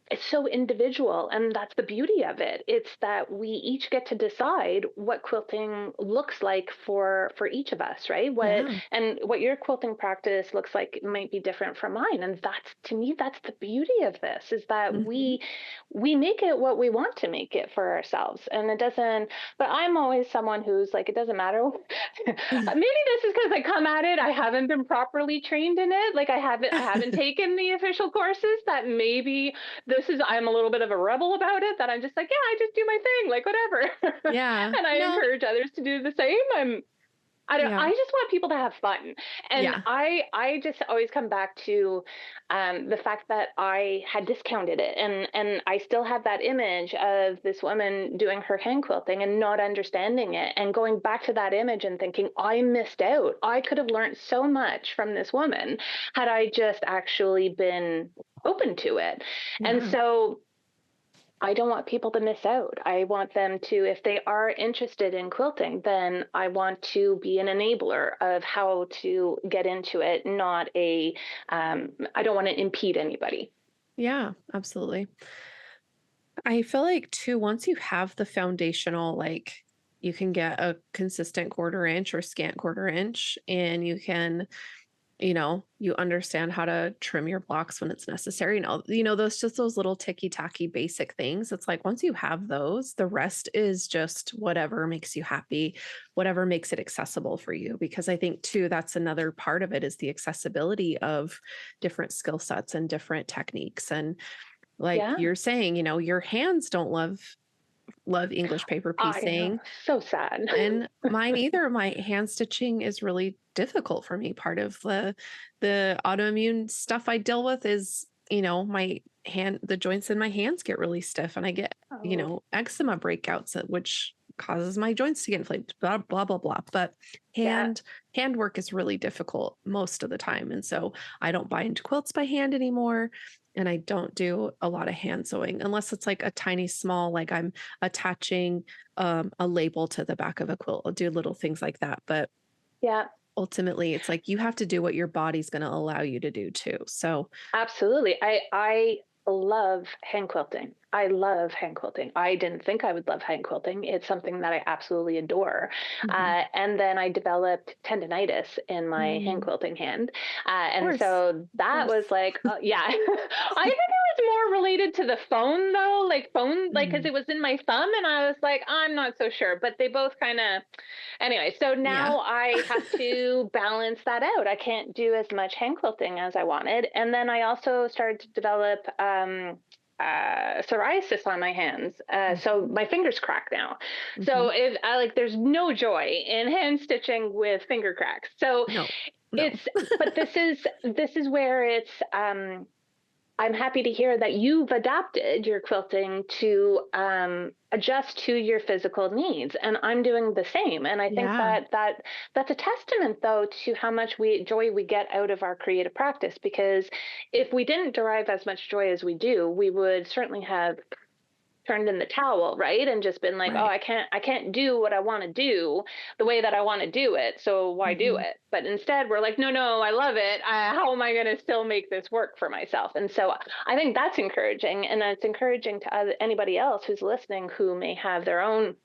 it's so individual, and that's the beauty of it. It's that we each get to decide what quilting looks like for each of us, right? Yeah. What your quilting practice looks like might be different from mine, and that's to me that's the beauty of this is that Hmm. we make it what we want to make it for ourselves, and it doesn't. But I'm always someone who's like, it doesn't matter. Maybe this is because I come at it, I haven't been properly trained in it, like I haven't taken the official courses, that maybe I'm a little bit of a rebel about it, that I'm just like, yeah, I just do my thing, like whatever. Yeah. And I No. encourage others to do the same. Yeah. I just want people to have fun. And Yeah. I just always come back to the fact that I had discounted it, and I still have that image of this woman doing her hand quilting and not understanding it, and going back to that image and thinking, I missed out. I could have learned so much from this woman had I just actually been open to it. And Yeah. so I don't want people to miss out. I want them to, if they are interested in quilting, then I want to be an enabler of how to get into it, not I don't want to impede anybody. Yeah, absolutely. I feel like too, once you have the foundational, like you can get a consistent quarter inch or scant quarter inch, and you can, you know, you understand how to trim your blocks when it's necessary. And all, you know, those just those little ticky tacky basic things. It's like once you have those, the rest is just whatever makes you happy, whatever makes it accessible for you. Because I think too, that's another part of it is the accessibility of different skill sets and different techniques. And like Yeah. you're saying, you know, your hands don't love English paper I know. piecing, So sad. and mine either. My hand stitching is really difficult for me. Part of the autoimmune stuff I deal with is, you know, my hand the joints in my hands get really stiff and I get, you Oh, know, eczema breakouts which causes my joints to get inflamed, blah, blah, blah, blah. But Yeah. hand work is really difficult most of the time. And so I don't bind quilts by hand anymore. And I don't do a lot of hand sewing unless it's like a tiny small, like I'm attaching a label to the back of a quilt. I'll do little things like that. But Yeah. ultimately, it's like you have to do what your body's going to allow you to do too. So, Absolutely. I love hand quilting. I love hand quilting. I didn't think I would love hand quilting. It's something that I absolutely adore. mhm, And then I developed tendonitis in my hand of quilting hand. And course, so of that was course. like, yeah, I think it was more related to the phone though, like phone, like, cause Mhm. it was in my thumb and I was like, I'm not so sure, but they both kind of, anyway, so Yeah. now I have to balance that out. I can't do as much hand quilting as I wanted. And then I also started to develop psoriasis on my hands. So Mhm. my fingers crack now. So Mhm. if I like, there's no joy in hand stitching with finger cracks. So No, no. it's, but this is where it's, I'm happy to hear that you've adapted your quilting to adjust to your physical needs, and I'm doing the same. And I think Yeah. that that's a testament, though, to how much joy we get out of our creative practice. Because if we didn't derive as much joy as we do, we would certainly have turned in the towel, right? And just been like, oh, Right. I can't do what I want to do the way that I want to do it. So why do Mhm. it? But instead we're like, no, I love it. How am I going to still make this work for myself? And so I think that's encouraging. And it's encouraging to anybody else who's listening who may have their own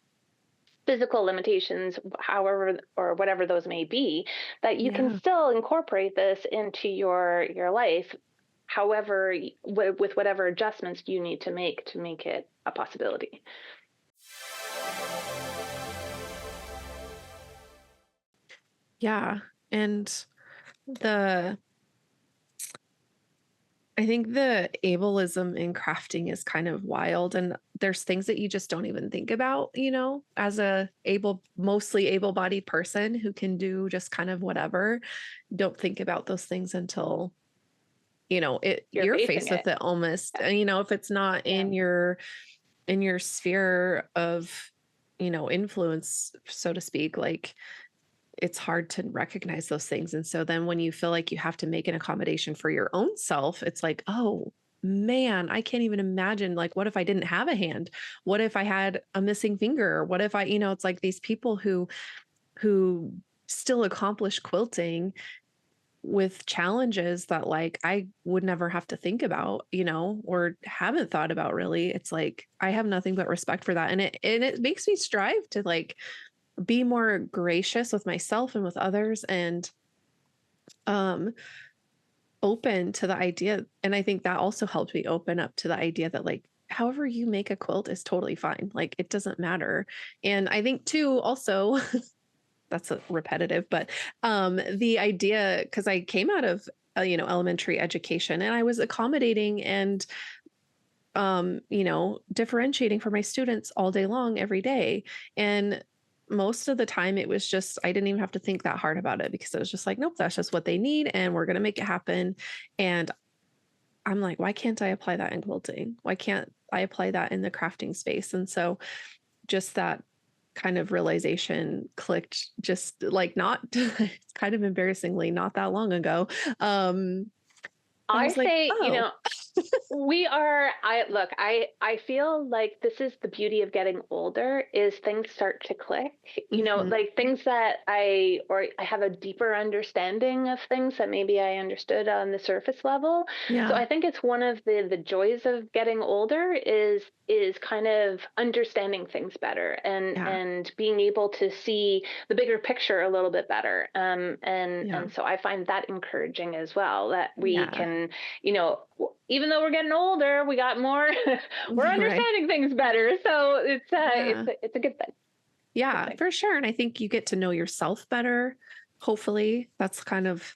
physical limitations, however or whatever those may be, that you can Yeah. still incorporate this into your life, however, with whatever adjustments you need to make it a possibility. Yeah. And the I think the ableism in crafting is kind of wild, and there's things that you just don't even think about, as a mostly able-bodied person who can do just kind of whatever. Don't think about those things until, You're you're facing faced it. with it almost. Yeah. And, if it's not Yeah. in your sphere of, influence, so to speak, like it's hard to recognize those things. And so then when you feel like you have to make an accommodation for your own self, it's like, oh man, I can't even imagine. Like, what if I didn't have a hand? What if I had a missing finger? What if it's like these people who still accomplish quilting with challenges that like I would never have to think about, or haven't thought about really. It's like I have nothing but respect for that. And it makes me strive to like be more gracious with myself and with others, and um open to the idea. And I think that also helped me open up to the idea that like however you make a quilt is totally fine, like it doesn't matter. And I think too also that's a repetitive, but the idea, because I came out of elementary education, and I was accommodating and differentiating for my students all day long, every day. And most of the time it was just, I didn't even have to think that hard about it because it was just like, nope, that's just what they need and we're going to make it happen. And I'm like, why can't I apply that in quilting? Why can't I apply that in the crafting space? And so just that kind of realization clicked just like not it's kind of embarrassingly not that long ago. I I was like, say, oh, we are, I feel like this is the beauty of getting older is things start to click, mhm, like things that I have a deeper understanding of things that maybe I understood on the surface level. So yeah, I think it's one of the joys of getting older is kind of understanding things better yeah, and being able to see the bigger picture a little bit better. yeah, And so I find that encouraging as well, that we yeah, can, even though we're getting older, we got more, we're right. understanding things better. So Yeah. it's a good thing. Good Yeah, thing. for sure. And I think you get to know yourself better. Hopefully, that's kind of,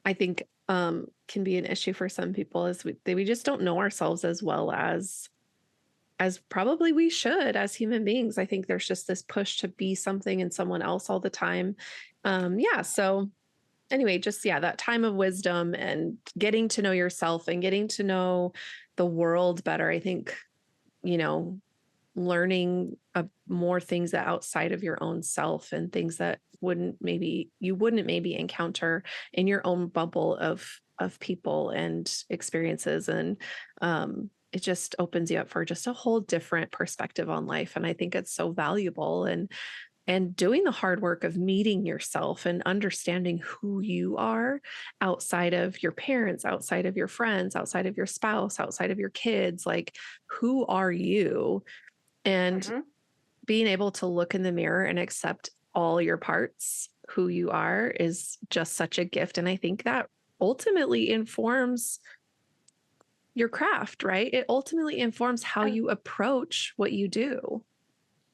I think, can be an issue for some people is we just don't know ourselves as well as probably we should as human beings. I think there's just this push to be something and someone else all the time. Yeah. So anyway, just yeah, that time of wisdom and getting to know yourself and getting to know the world better. I think, you know, learning more things that outside of your own self and things that you wouldn't maybe encounter in your own bubble of people and experiences. And it just opens you up for just a whole different perspective on life. And I think it's so valuable. And doing the hard work of meeting yourself and understanding who you are outside of your parents, outside of your friends, outside of your spouse, outside of your kids, like who are you? And Hmm. being able to look in the mirror and accept all your parts, who you are, is just such a gift. And I think that ultimately informs your craft, right? It ultimately informs how I, you approach what you do.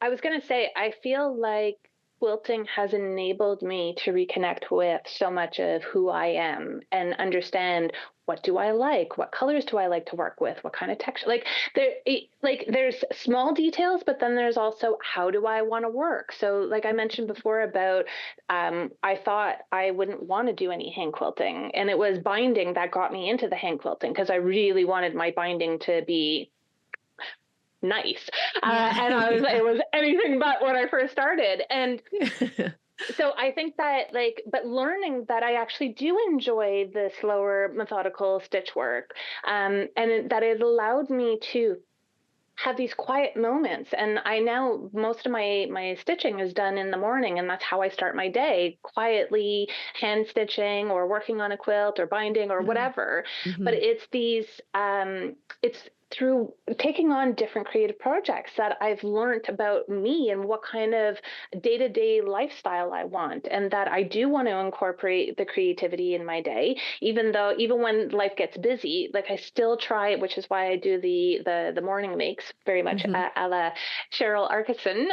I was going to say, I feel like quilting has enabled me to reconnect with so much of who I am and understand what do I like, what colors do I like to work with, what kind of texture. There's small details, but then there's also how do I want to work. So like I mentioned before about, I thought I wouldn't want to do any hand quilting, and it was binding that got me into the hand quilting because I really wanted my binding to be nice. Yeah. And Yeah. it was anything but when I first started. And so I think that but learning that I actually do enjoy the slower methodical stitch work, that it allowed me to have these quiet moments. And I now, most of my stitching is done in the morning, and that's how I start my day, quietly hand stitching or working on a quilt or binding or Yeah. whatever. But Hmm. it's through taking on different creative projects that I've learned about me and what kind of day-to-day lifestyle I want, and that I do want to incorporate the creativity in my day, even when life gets busy. Like I still try, which is why I do the morning makes very much Hmm. a la Cheryl Arkeson.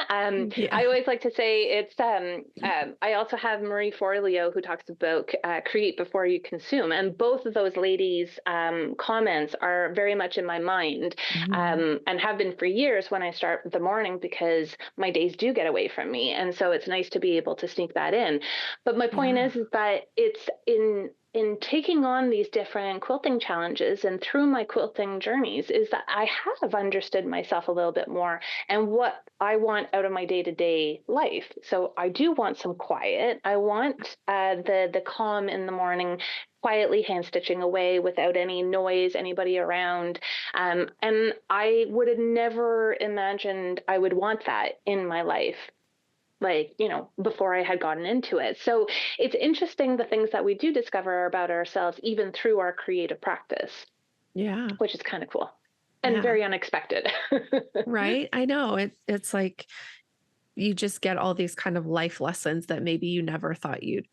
Yeah. I always like to say it's I also have Marie Forleo, who talks about create before you consume, and both of those ladies' comments are very much in my mind, Hmm. and have been for years when I start the morning, because my days do get away from me, and so it's nice to be able to sneak that in. But my point Yeah. is that it's in taking on these different quilting challenges and through my quilting journeys is that I have understood myself a little bit more and what I want out of my day-to-day life. So I do want some quiet. I want the calm in the morning, quietly hand stitching away without any noise, anybody around. And I would have never imagined I would want that in my life, before I had gotten into it. So it's interesting the things that we do discover about ourselves, even through our creative practice, Yeah. which is kind of cool and Yeah. very unexpected. Right. I know it's like you just get all these kind of life lessons that maybe you never thought you'd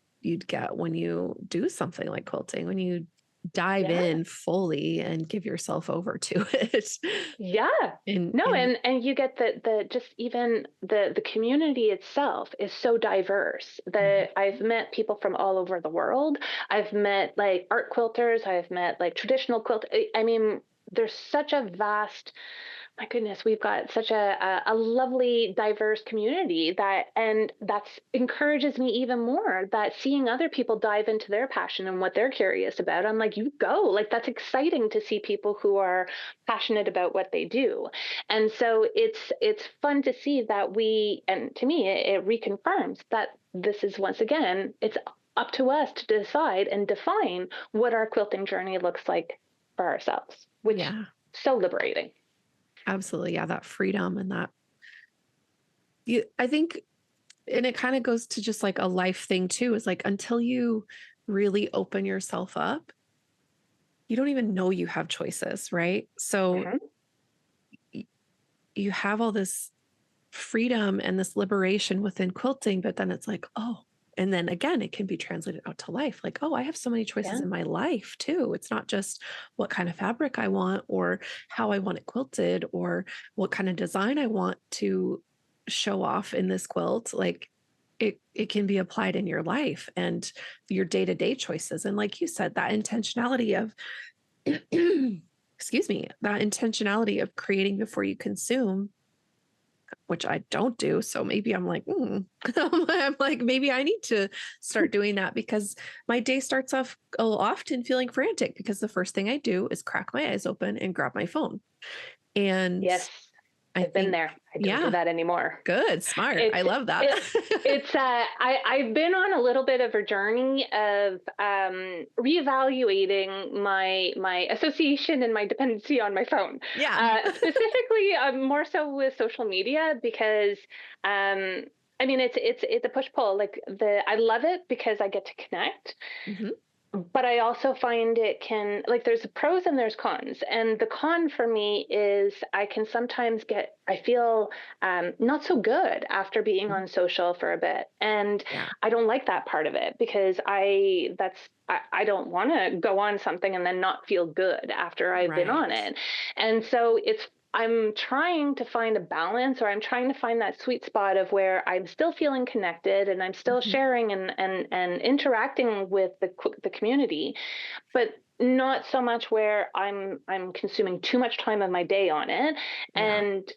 get when you do something like quilting, when you dive Yeah. in fully and give yourself over to it. Yeah. And No, and you get the just even the community itself is so diverse that I've met people from all over the world. I've met like art quilters, I've met like traditional quilt. I mean, there's such a vast, my goodness, we've got such a lovely, diverse community and that's encourages me even more, that seeing other people dive into their passion and what they're curious about. I'm like, you go, like, that's exciting to see people who are passionate about what they do. And so it's fun to see that and to me, it reconfirms that this is, once again, it's up to us to decide and define what our quilting journey looks like for ourselves, which yeah, so liberating. absolutely. Yeah, that freedom and that I think, and it kind of goes to just like a life thing too, is like until you really open yourself up, you don't even know you have choices, right? So Mhm. y- you have all this freedom and this liberation within quilting, but then it's like, oh, and then again, it can be translated out to life. Like, oh, I have so many choices Yeah. in my life too. It's not just what kind of fabric I want or how I want it quilted or what kind of design I want to show off in this quilt. Like it can be applied in your life and your day-to-day choices. And like you said, that intentionality of excuse me, that intentionality of creating before you consume, which I don't do. So maybe I'm like, I'm like, maybe I need to start doing that because my day starts off often feeling frantic because the first thing I do is crack my eyes open and grab my phone. And Yes. I I've been think, there. I don't do yeah, that anymore. good, smart. I It's love that. it's I've been on a little bit of a journey of reevaluating my association and my dependency on my phone. Yeah. Specifically, more so with social media because um, I mean it's a push pull. Like the I love it because I get to connect, Hmm. but I also find it can like there's pros and there's cons. And the con for me is I can sometimes I feel not so good after being on social for a bit. And Yeah. I don't like that part of it because I don't want to go on something and then not feel good after I've been Right. on it. And so I'm trying to find a balance, or I'm trying to find that sweet spot of where I'm still feeling connected and I'm still Mhm. sharing and interacting with the community, but not so much where I'm consuming too much time of my day on it, Yeah. and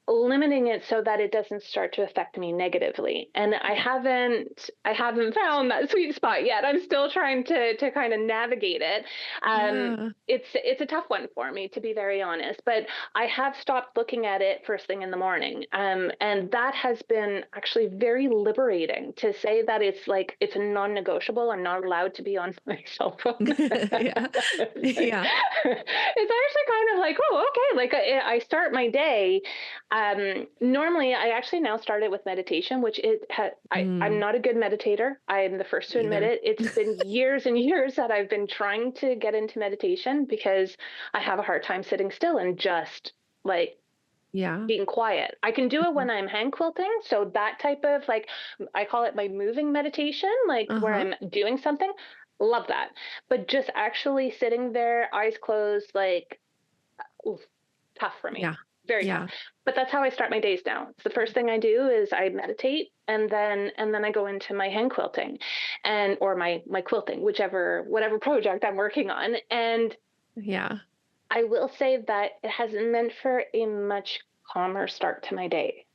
limiting it so that it doesn't start to affect me negatively. And Yeah. I haven't found that sweet spot yet. I'm still trying to kind of navigate it. Yeah. It's a tough one for me, to be very honest, but I have stopped looking at it first thing in the morning. And that has been actually very liberating to say that it's like it's a non-negotiable. I'm not allowed to be on my cell phone. Yeah. Yeah. It's actually kind of like, oh, okay. Like I start my day. Normally, I actually now start it with meditation, which I'm Mm, not a good meditator. I'm the first to admit either. it. It's been years and years that I've been trying to get into meditation because I have a hard time sitting still and just like Yeah. being quiet. I can do it Mhm. when I'm hand quilting. So that type of like, I call it my moving meditation, like where Uh-huh. I'm doing something. Love that. But just actually sitting there, eyes closed, like, oof, tough for me. Yeah. Very tough. Yeah. But that's how I start my days now. It's the first thing I do is I meditate, and then I go into my hand quilting and or my quilting, whatever project I'm working on. And Yeah. I will say that it has meant for a much calmer start to my day.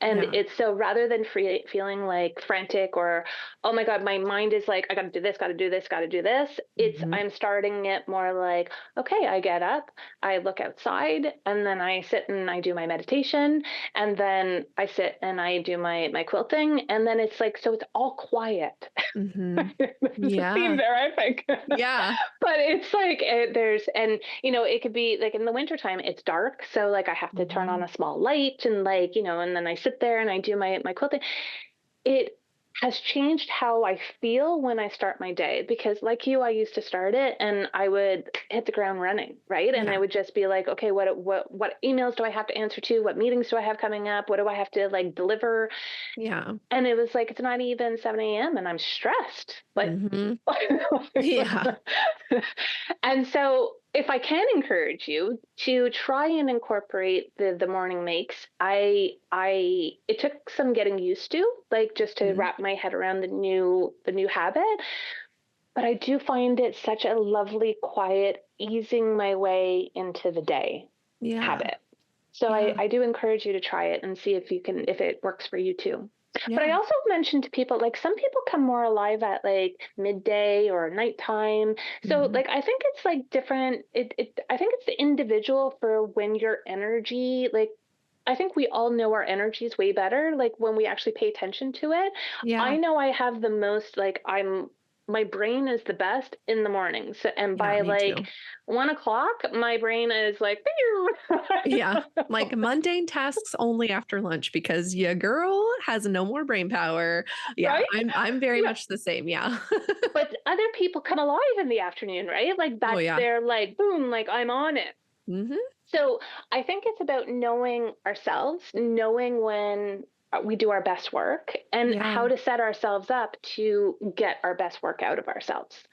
And Yeah. it's so rather than feeling like frantic or, oh my God, my mind is like, I got to do this, got to do this, got to do this. Mhm. I'm starting it more like, okay, I get up, I look outside, and then I sit and I do my meditation. And then I sit and I do my quilting. And then it's like, so it's all quiet. Mhm. There's a theme Yeah. there, I think. Yeah. But it's like and it could be like in the wintertime it's dark, so like I have to turn on Mhm. a small light and like and then I sit there and I do my quilting. It has changed how I feel when I start my day because like you, I used to start it and I would hit the ground running, right? And I Yeah. would just be like, okay, what emails do I have to answer to? What meetings do I have coming up? What do I have to like deliver? Yeah. And it was like it's not even 7 a.m. and I'm stressed. Like Mhm. Yeah. and so if I can encourage you to try and incorporate the morning makes, I it took some getting used to, like just to Mhm. wrap my head around the new habit, but I do find it such a lovely, quiet, easing my way into the day Yeah. habit. So Yeah. I do encourage you to try it and see if it works for you too. But I Yeah. also mentioned to people like some people come more alive at like midday or nighttime. So Mhm. like I think it's like different. I think it's the individual for when your energy like I think we all know our energies way better, like when we actually pay attention to it. I Yeah. know I have the most, like, my brain is the best in the morning. So, and Yeah, by me like too. 1 o'clock, my brain is like, Yeah. Like mundane tasks only after lunch because your girl has no more brain power. Yeah, right? I'm very Yeah. much the same. Yeah. But other people come alive in the afternoon, right? Like Oh that's yeah. their like, boom, like I'm on it. Mhm. So I think it's about knowing ourselves, knowing when we do our best work and Yeah. how to set ourselves up to get our best work out of ourselves.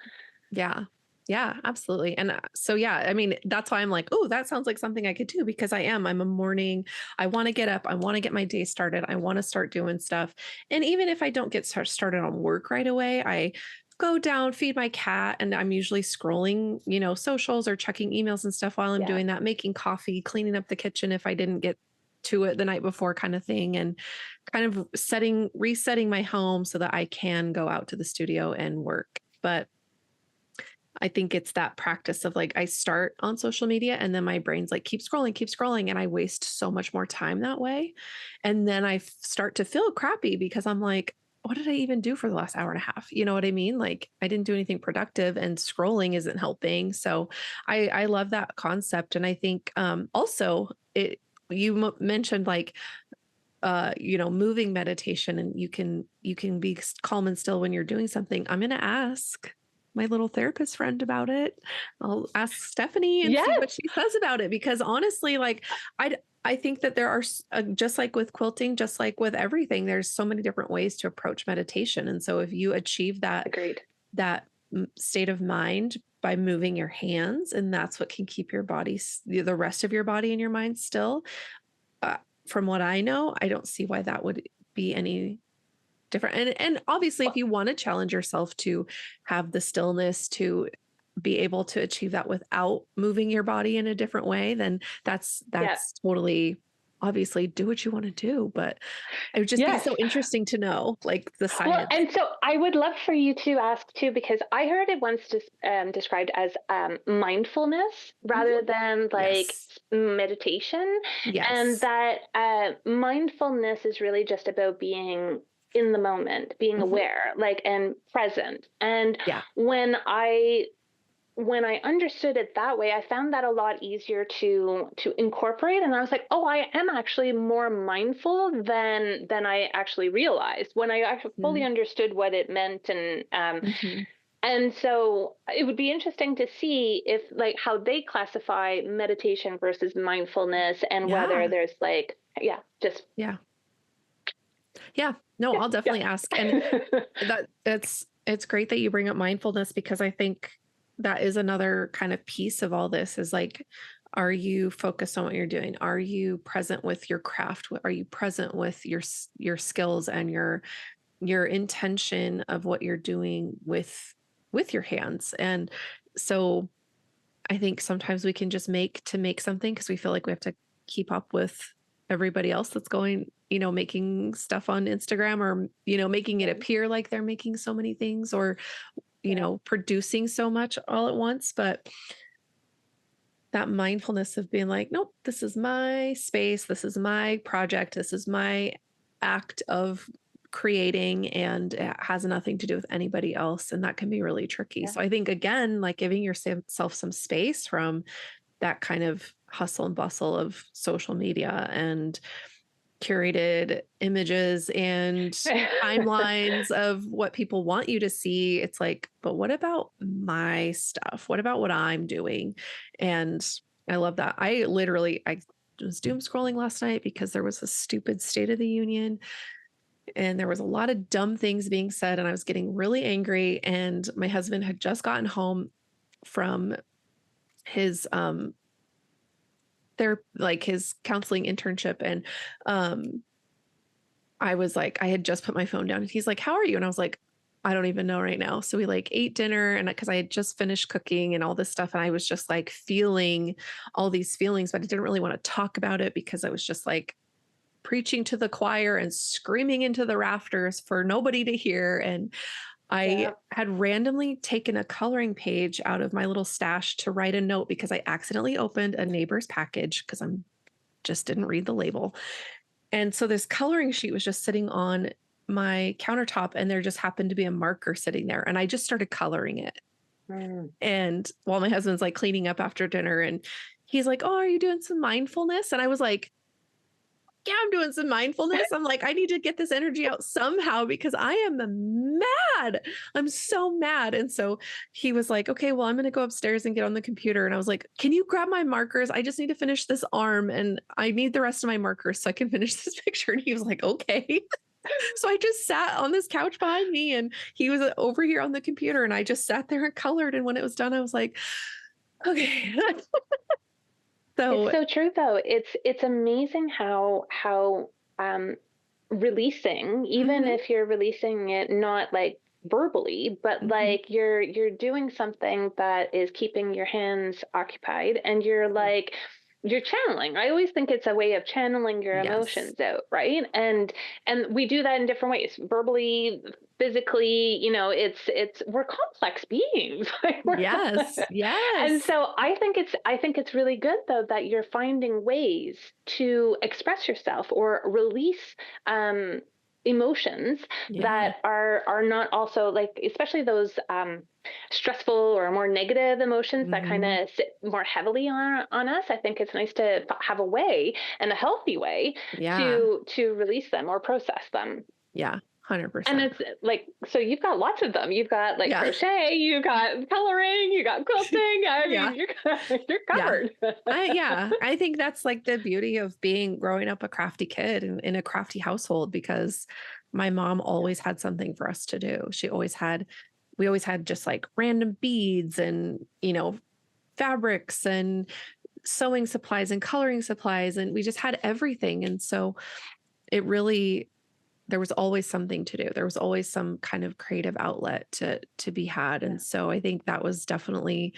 Yeah. Yeah, absolutely. And so, yeah, I mean, that's why I'm like, oh, that sounds like something I could do because I'm a morning, I want to get up, I want to get my day started, I want to start doing stuff. And even if I don't get started on work right away, I go down, feed my cat, and I'm usually scrolling, socials or checking emails and stuff while I'm Yeah. doing that, making coffee, cleaning up the kitchen if I didn't get to it the night before kind of thing, and kind of resetting my home so that I can go out to the studio and work. But I think it's that practice of like I start on social media and then my brain's like keep scrolling, and I waste so much more time that way. And then I start to feel crappy because I'm like, what did I even do for the last hour and a half? You know what I mean? Like I didn't do anything productive and scrolling isn't helping. So I love that concept. And I think also it you mentioned like moving meditation, and you can be calm and still when you're doing something. I'm going to ask my little therapist friend about it. I'll ask Stephanie and see what Yes, she says about it, because honestly, like I think that there are just like with quilting, just like with everything, there's so many different ways to approach meditation. And so if you achieve agreed. that state of mind by moving your hands, and that's what can keep your body, the rest of your body and your mind still, uh, from what I know, I don't see why that would be any different. And obviously, if Well, you want to challenge yourself to have the stillness to be able to achieve that without moving your body in a different way, then yeah. that's totally, obviously, do what you want to do. But it would just be Yes. so interesting to know, like the Well, science. and so I would love for you to ask too, because I heard it once described as mindfulness rather Mhm. than like Yes. meditation. And Yes. that mindfulness is really just about being in the moment, being Mhm. aware, like, and present. And Yeah. when I when I understood it that way, I found that a lot easier to incorporate. And I was like, oh, I am actually more mindful than I actually realized when I actually fully Mm-hmm. understood what it meant. Mm-hmm. And so it would be interesting to see if like how they classify meditation versus mindfulness, and whether Yeah. there's like, yeah, just Yeah. Yeah. No, yeah, I'll definitely ask. And yeah. it's great that you bring up mindfulness, because I think that is another kind of piece of all this is like, are you focused on what you're doing? Are you present with your craft? Are you present with your skills and your intention of what you're doing with your hands? And so I think sometimes we can just make something because we feel like we have to keep up with everybody else that's going, making stuff on Instagram, or, making it Yeah, appear like they're making so many things, or, yeah, producing so much all at once. But that mindfulness of being like, nope, this is my space. This is my project. This is my act of creating, and it has nothing to do with anybody else. And that can be really tricky. yeah, So I think, again, like giving yourself some space from that kind of hustle and bustle of social media and curated images and timelines of what people want you to see. It's like, but what about my stuff? What about what I'm doing? And I love that. I was doom scrolling last night because there was a stupid State of the Union, and there was a lot of dumb things being said, and I was getting really angry. And my husband had just gotten home from his like his counseling internship, and um I was like, I had just put my phone down, and he's like, how are you? And I was like, I don't even know right now. So we like ate dinner, and because I had just finished cooking and all this stuff, and I was just like feeling all these feelings, but I didn't really want to talk about it because I was just like preaching to the choir and screaming into the rafters for nobody to hear. And I yeah, had randomly taken a coloring page out of my little stash to write a note because I accidentally opened a neighbor's package because I'm just didn't read the label. And so this coloring sheet was just sitting on my countertop, and there just happened to be a marker sitting there. And I just started coloring it. mm. And while my husband's like cleaning up after dinner, and he's like, oh, are you doing some mindfulness? And I was like, yeah, I'm doing some mindfulness. I'm like, I need to get this energy out somehow because I am mad. I'm so mad. And so he was like, okay, well, I'm going to go upstairs and get on the computer. And I was like, can you grab my markers? I just need to finish this arm, and I need the rest of my markers so I can finish this picture. And he was like, okay. So I just sat on this couch behind me, and he was over here on the computer, and I just sat there and colored. And when it was done, I was like, okay. It's So, so true though. It's amazing how um releasing, even mhm, if you're releasing it not like verbally, but mhm, like you're doing something that is keeping your hands occupied, and you're like you're channeling. I always think it's a way of channeling your Yes. emotions out, right? And we do that in different ways, verbally, physically. It's we're complex beings. Like Yes. and Yes. so I think it's really good though that you're finding ways to express yourself or release um, emotions Yeah. that are not also like, especially those stressful or more negative emotions that kind Hmm. of sit more heavily on us. I think it's nice to have a way, and a healthy way, Yeah. to release them or process them. Yeah. And 100%. it's like, so you've got lots of them. You've got like Yeah. crochet, you got coloring, you got quilting. I Yeah. mean, you're Yeah. covered. Yeah, I think that's like the beauty of being growing up a crafty kid in a crafty household because my mom Yeah. always had something for us to do. We always had just like random beads and, fabrics and sewing supplies and coloring supplies. And we just had everything. And so it really, there was always something to do. There was always some kind of creative outlet to be had. Yeah. And so I think that was definitely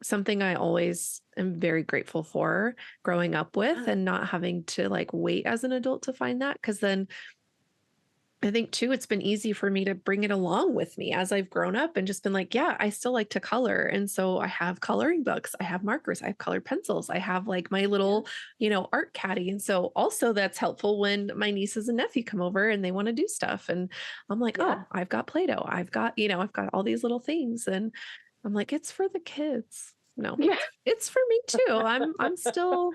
something I always am very grateful for growing up with Yeah. and not having to like wait as an adult to find that. Cause then I think too, it's been easy for me to bring it along with me as I've grown up and just been like, yeah, I still like to color. And so I have coloring books, I have markers, I have colored pencils, I have like my Yeah. little, art caddy. And so also that's helpful when my nieces and nephew come over and they want to do stuff. And I'm like, Yeah. oh, I've got Play Doh. I've got all these little things. And I'm like, it's for the kids. No, Yeah. it's for me too. I'm still,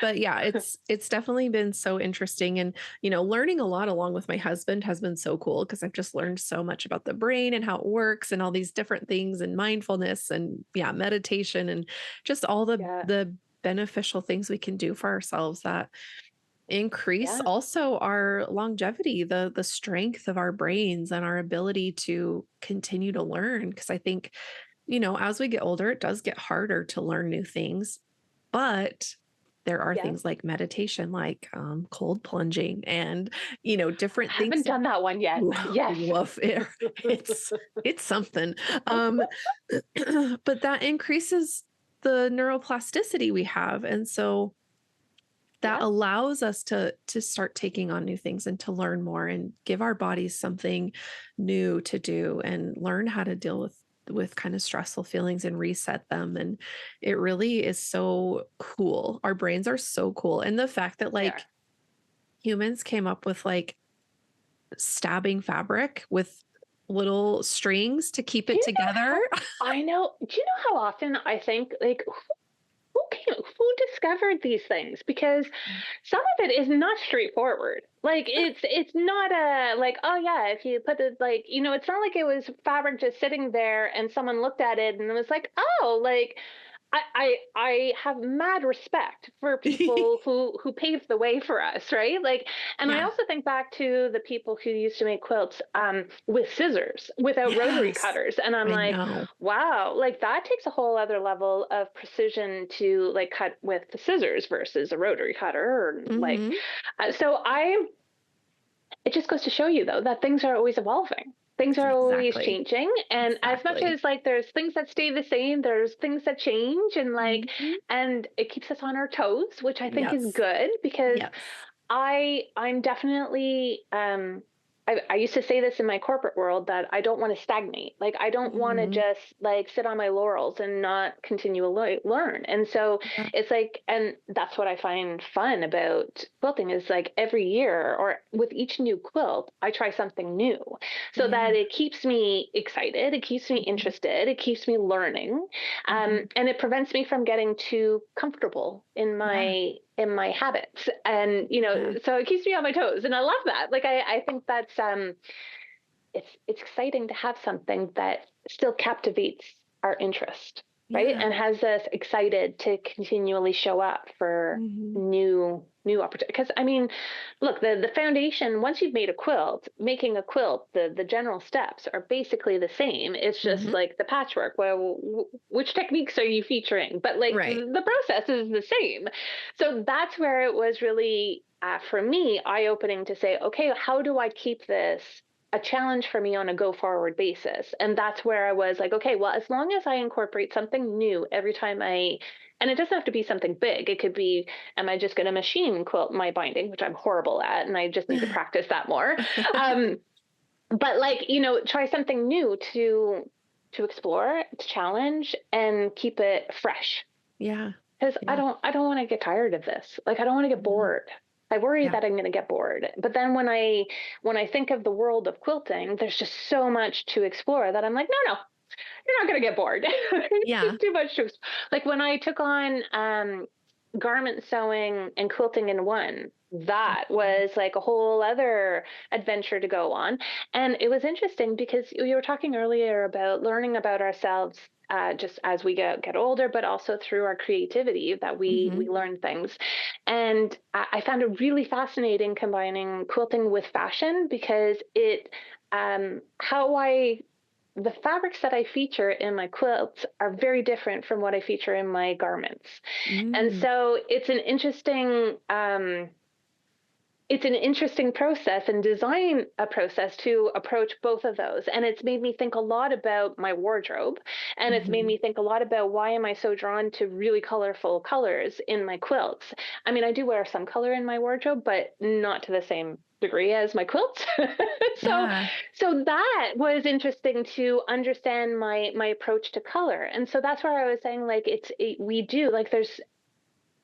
but yeah, it's definitely been so interesting. And learning a lot along with my husband has been so cool because I've just learned so much about the brain and how it works and all these different things and mindfulness and yeah, meditation and just all the Yeah. the beneficial things we can do for ourselves that increase Yeah. also our longevity, the strength of our brains and our ability to continue to learn. Because I think, as we get older, it does get harder to learn new things, but there are Yeah. things like meditation, like cold plunging and, different things. Haven't done that one yet. Yes. Woof, it's it's something. Um, but that increases the neuroplasticity we have. And so that Yeah. allows us to start taking on new things and to learn more and give our bodies something new to do and learn how to deal with kind of stressful feelings and reset them. And it really is so cool. Our brains are so cool. And the fact that They are. like humans came up with like stabbing fabric with little strings to keep Do it you know together. how I know? Do you know how often I think like who discovered these things? Because some of it is not straightforward. Like it's not a like, oh yeah, if you put it like, it's not like it was fabric just sitting there and someone looked at it and it was like, oh, like I have mad respect for people who paved the way for us, right? Like, and I Yeah. also think back to the people who used to make quilts with scissors without rotary Yes. cutters, and I'm I like, know. wow, like that takes a whole other level of precision to like cut with the scissors versus a rotary cutter, or like, Hmm. so I it just goes to show you though that things are always evolving. Things are always Exactly. changing. And as much Exactly. as like there's things that stay the same, there's things that change, and like, Mhm. and it keeps us on our toes, which I think is Yes. good because Yes. I'm definitely I used to say this in my corporate world that I don't want to stagnate. Like I don't want to Mhm. just like sit on my laurels and not continue to learn. And so Yeah. it's like, and that's what I find fun about quilting is like every year or with each new quilt, I try something new so Yeah. that it keeps me excited, it keeps me Mhm. interested, it keeps me learning, Mhm. and it prevents me from getting too comfortable Yeah. in my habits. And Yeah. so it keeps me on my toes, and I love that. Like I think that's it's exciting to have something that still captivates our interest, right? Yeah. And has us excited to continually show up for Mhm. new opportunities. Because I mean, look, the foundation, once you've made a quilt, making a quilt, the general steps are basically the same. It's just Mhm. like the patchwork. Well, which techniques are you featuring? But like Right. the process is the same. So that's where it was really for me eye opening to say, okay, how do I keep this a challenge for me on a go forward basis? And that's where I was like, okay, well, as long as I incorporate something new every time I And it doesn't have to be something big. It could be, am I just going to machine quilt my binding, which I'm horrible at, and I just need to practice that more. Um, but like, try something new to explore, to challenge, and keep it fresh. Yeah. Because I Yeah. don't want to get tired of this. Like, I don't want to get Mhm. bored. I worry Yeah. that I'm going to get bored. But then when I think of the world of quilting, there's just so much to explore that I'm like, no, no, you're not going to get bored. Yeah. There's too much to like when I took on garment sewing and quilting in one. That Mhm. was like a whole other adventure to go on. And it was interesting because you were talking earlier about learning about ourselves just as we get older, but also through our creativity that we Mhm. learn things. And I found it really fascinating combining quilting with fashion because how I the fabrics that I feature in my quilts are very different from what I feature in my garments. And Mm. so it's an interesting process and design a process to approach both of those. And it's made me think a lot about my wardrobe. And it's made Mhm. me think a lot about why am I so drawn to really colorful colors in my quilts. I mean, I do wear some color in my wardrobe, but not to the same degree as my quilts. so Yeah. so that was interesting to understand my approach to color. And so that's where I was saying like we do like there's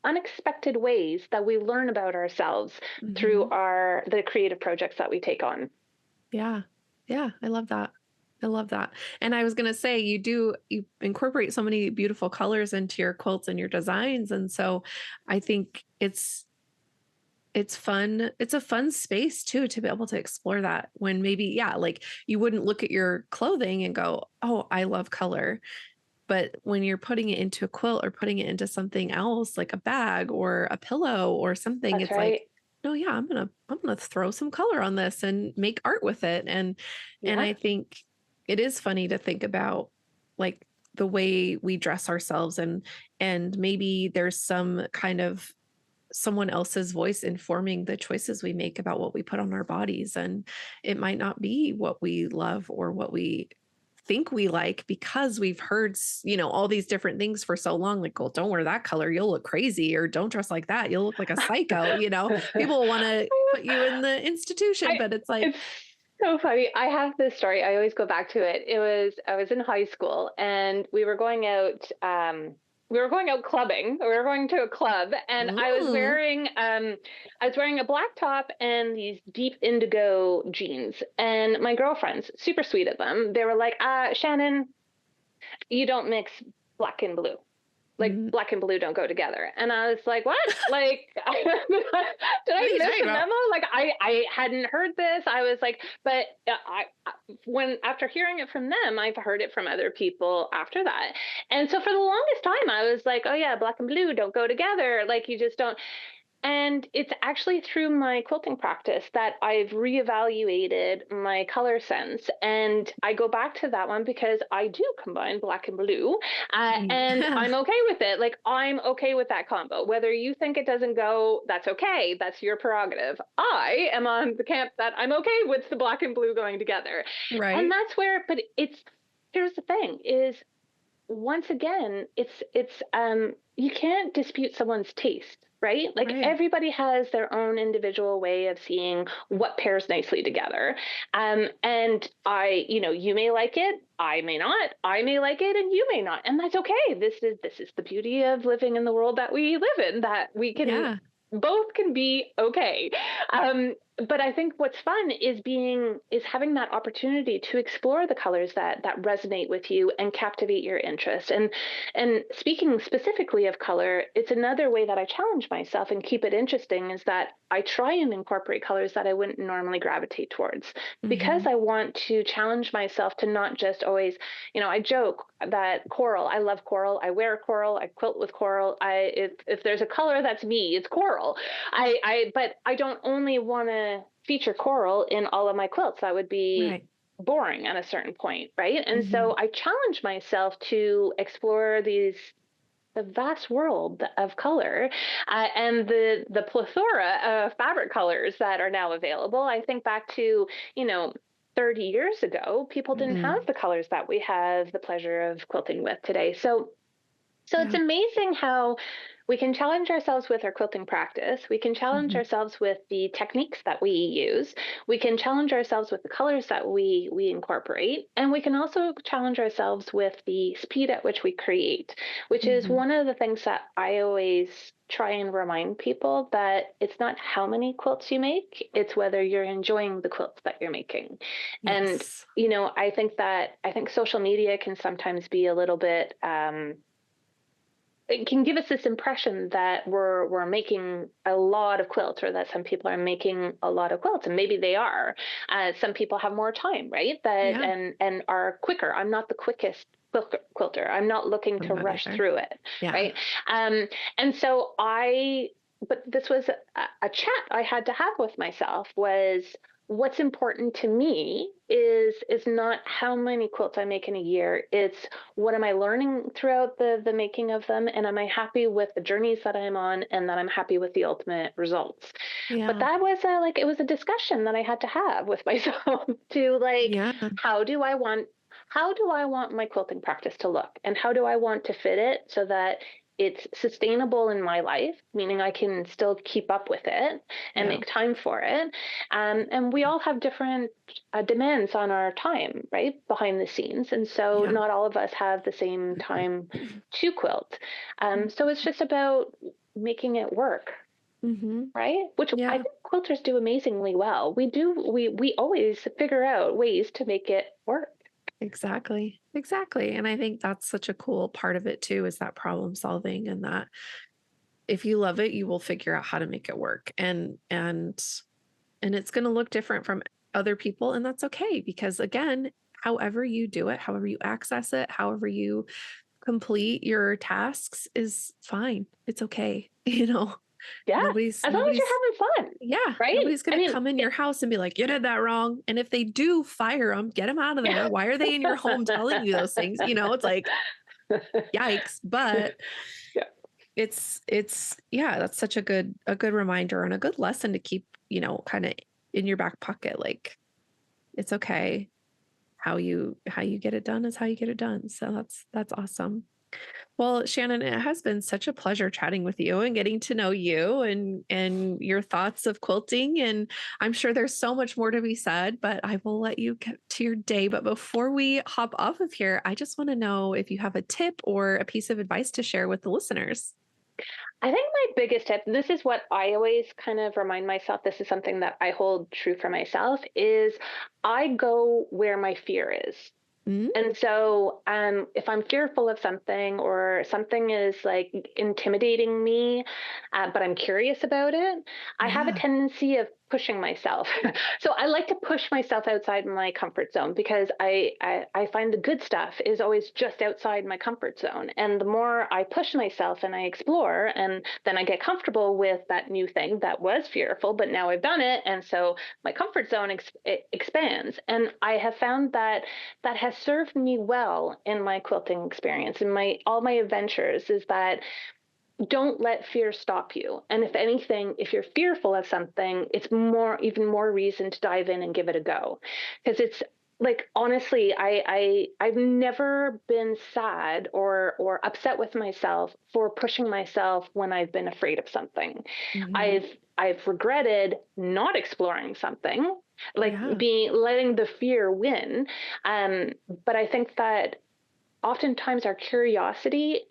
unexpected ways that we learn about ourselves through Mhm. the creative projects that we take on. Yeah. Yeah. I love that. I love that. And I was going to say, you incorporate so many beautiful colors into your quilts and your designs. And so I think it's fun. It's a fun space too, to be able to explore that when maybe, yeah, like you wouldn't look at your clothing and go, oh, I love color. But when you're putting it into a quilt or putting it into something else, like a bag or a pillow or something, That's it's right. like, no, yeah, I'm gonna throw some color on this and make art with it. And Yeah. I think it is funny to think about like the way we dress ourselves and maybe there's some kind of someone else's voice informing the choices we make about what we put on our bodies. And it might not be what we love or what we think we like because we've heard, all these different things for so long. Like, well, don't wear that color. You'll look crazy. Or don't dress like that. You'll look like a psycho. People want to put you in the institution, I but it's like, it's so funny. I have this story. I always go back to it. I was in high school and we were going out clubbing. We were going to a club and mm, I was wearing a black top and these deep indigo jeans. And my girlfriends, super sweet of them, they were like, Shannon, you don't mix black and blue. Like mm, black and blue don't go together. And I was like, what? Like, did what are I you miss talking the about? memo? Like, I hadn't heard this. I was like, but when after hearing it from them, I've heard it from other people after that. And so for the longest time, I was like, oh yeah, black and blue don't go together. Like, you just don't. And it's actually through my quilting practice that I've reevaluated my color sense. And I go back to that one because I do combine black and blue. And Yeah. I'm okay with it. Like, I'm okay with that combo. Whether you think it doesn't go, that's okay. That's your prerogative. I am on the camp that I'm okay with the black and blue going together. And Right. that's where, but here's the thing is once again, you can't dispute someone's taste, right? Like Right. everybody has their own individual way of seeing what pairs nicely together. And you may like it, I may not, I may like it, and you may not, and that's okay. This is the beauty of living in the world that we live in, that we can Yeah. both can be okay. But I think what's fun is having that opportunity to explore the colors that resonate with you and captivate your interest. And speaking specifically of color, it's another way that I challenge myself and keep it interesting is that I try and incorporate colors that I wouldn't normally gravitate towards because Hmm. I want to challenge myself to not just always, I joke that coral, I love coral. I wear coral. I quilt with coral. If there's a color that's me, it's coral. But I don't only want to feature coral in all of my quilts. That would be Right. boring at a certain point, right? And Hmm. so I challenge myself to explore the vast world of color and the plethora of fabric colors that are now available. I think back to, you know, 30 years ago, people didn't Hmm. have the colors that we have the pleasure of quilting with today. So So it's Yeah. amazing how we can challenge ourselves with our quilting practice. We can challenge Hmm. ourselves with the techniques that we use. We can challenge ourselves with the colors that we incorporate. And we can also challenge ourselves with the speed at which we create, which is Hmm. one of the things that I always try and remind people that it's not how many quilts you make, it's whether you're enjoying the quilts that you're making. And Yes. I think social media can sometimes be a little bit it can give us this impression that we're making a lot of quilts, or that some people are making a lot of quilts, and maybe they are. Some people have more time, right? That Yeah. and are quicker. I'm not the quickest quilter. I'm not looking I'm to not rush either. through it, Yeah. right? Um, and so I, but this was a chat I had to have with myself. Was what's important to me is not how many quilts I make in a year. It's what am I learning throughout the making of them, and am I happy with the journeys that I'm on, and that I'm happy with the ultimate results. But Yeah. that was it was a discussion that I had to have with myself to like, Yeah. how do I want how do I want my quilting practice to look, and how do I want to fit it so that it's sustainable in my life, meaning I can still keep up with it and Yeah. make time for it. And we all have different demands on our time, right, behind the scenes. And so Yeah. not all of us have the same time to quilt. So it's just about making it work, Hmm. right? Which I Yeah. think quilters do amazingly well. We always figure out ways to make it work. Exactly. Exactly. And I think that's such a cool part of it too, is that problem solving, and that if you love it, you will figure out how to make it work. And it's going to look different from other people, and that's okay, because again, however you do it, however you access it, however you complete your tasks is fine. It's okay. Yeah, Nobody's as long as you're nobody's having fun, yeah, right? nobody's I gonna mean, come in your house and be like, "You did that wrong." And if they do, fire them, get them out of there. Why are they in your home telling you those things? It's like, yikes. But yeah. it's yeah, that's such a good reminder and a good lesson to keep, kind of in your back pocket. Like, it's okay. How you get it done is how you get it done. So that's awesome. Well, Shannon, it has been such a pleasure chatting with you and getting to know you and your thoughts of quilting. And I'm sure there's so much more to be said, but I will let you get to your day. But before we hop off of here, I just want to know if you have a tip or a piece of advice to share with the listeners. I think my biggest tip, this is what I always kind of remind myself, this is something that I hold true for myself, is I go where my fear is. Mm, And so, if I'm fearful of something, or something is like intimidating me, but I'm curious about it, I have a yeah. tendency of pushing myself. So I like to push myself outside my comfort zone, because I find the good stuff is always just outside my comfort zone. And the more I push myself and I explore, and then I get comfortable with that new thing that was fearful, but now I've done it. And so my comfort zone expands. And I have found that that has served me well in my quilting experience, in my all my adventures, is that don't let fear stop you. And if anything, if you're fearful of something, it's even more reason to dive in and give it a go. Because it's like, honestly, I've never been sad or upset with myself for pushing myself when I've been afraid of something. Hmm. I've I've regretted not exploring something, like Yeah. being letting the fear win. Um, but I think that oftentimes our curiosity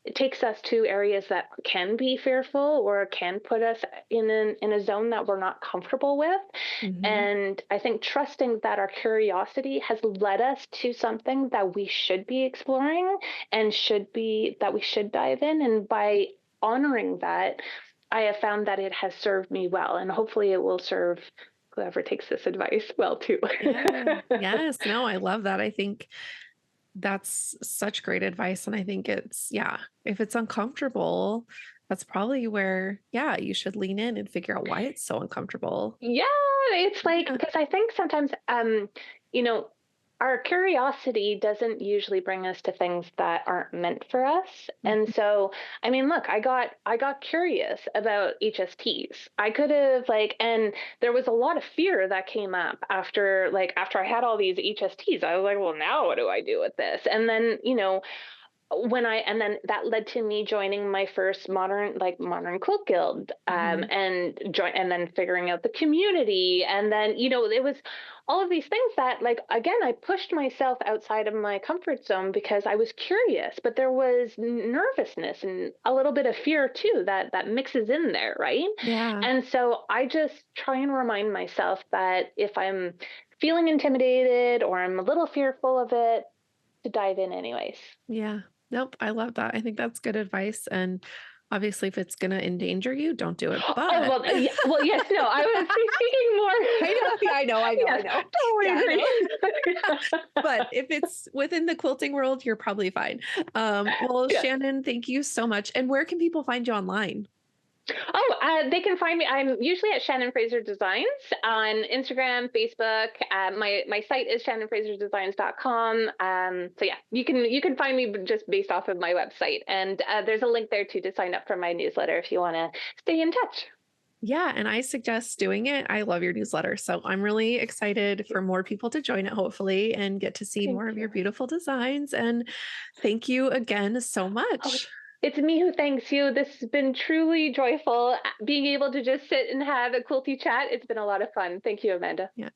it takes us to areas that can be fearful, or can put us in a zone that we're not comfortable with. Hmm. And I think trusting that our curiosity has led us to something that we should be exploring, and that we should dive in. And by honoring that, I have found that it has served me well, and hopefully it will serve whoever takes this advice well too. Yeah. Yes. No, I love that. I think that's such great advice. And I think yeah, if it's uncomfortable, that's probably where, yeah, you should lean in and figure out why it's so uncomfortable. Yeah, it's like, Yeah. because I think sometimes, you know, our curiosity doesn't usually bring us to things that aren't meant for us. And Mhm. so, I mean, look, I got curious about HSTs. I could have and there was a lot of fear that came up after I had all these HSTs. I was like, well, now what do I do with this? And then, and then that led to me joining my first modern quilt guild, Mhm. and then figuring out the community, and then it was all of these things that, like, again, I pushed myself outside of my comfort zone because I was curious, but there was nervousness and a little bit of fear too that mixes in there, right? Yeah. And so I just try and remind myself that if I'm feeling intimidated or I'm a little fearful of it, to dive in anyways. Yeah. Nope, I love that. I think that's good advice, and obviously, if it's gonna endanger you, don't do it, Oh, but well, yeah, well, yes, no, I was speaking I know, yeah, I know, I more. know, I Yes, know. totally Yeah, I know. agree. But if it's within the quilting world, you're probably fine. Well, Yeah. Shannon, thank you so much, and where can people find you online? Oh, they can find me. I'm usually at Shannon Fraser Designs on Instagram, Facebook. My site is shannonfraserdesigns.com. So yeah, you can find me just based off of my website, and there's a link there too to sign up for my newsletter if you want to stay in touch. Yeah, and I suggest doing it. I love your newsletter, so I'm really excited for more people to join it, hopefully, and get to see Thank more of your you. beautiful designs, and thank you again so Oh, much. it's me who thanks you. This has been truly joyful. Being able to just sit and have a quilty chat. It's been a lot of fun. Thank you, Amanda. Yeah.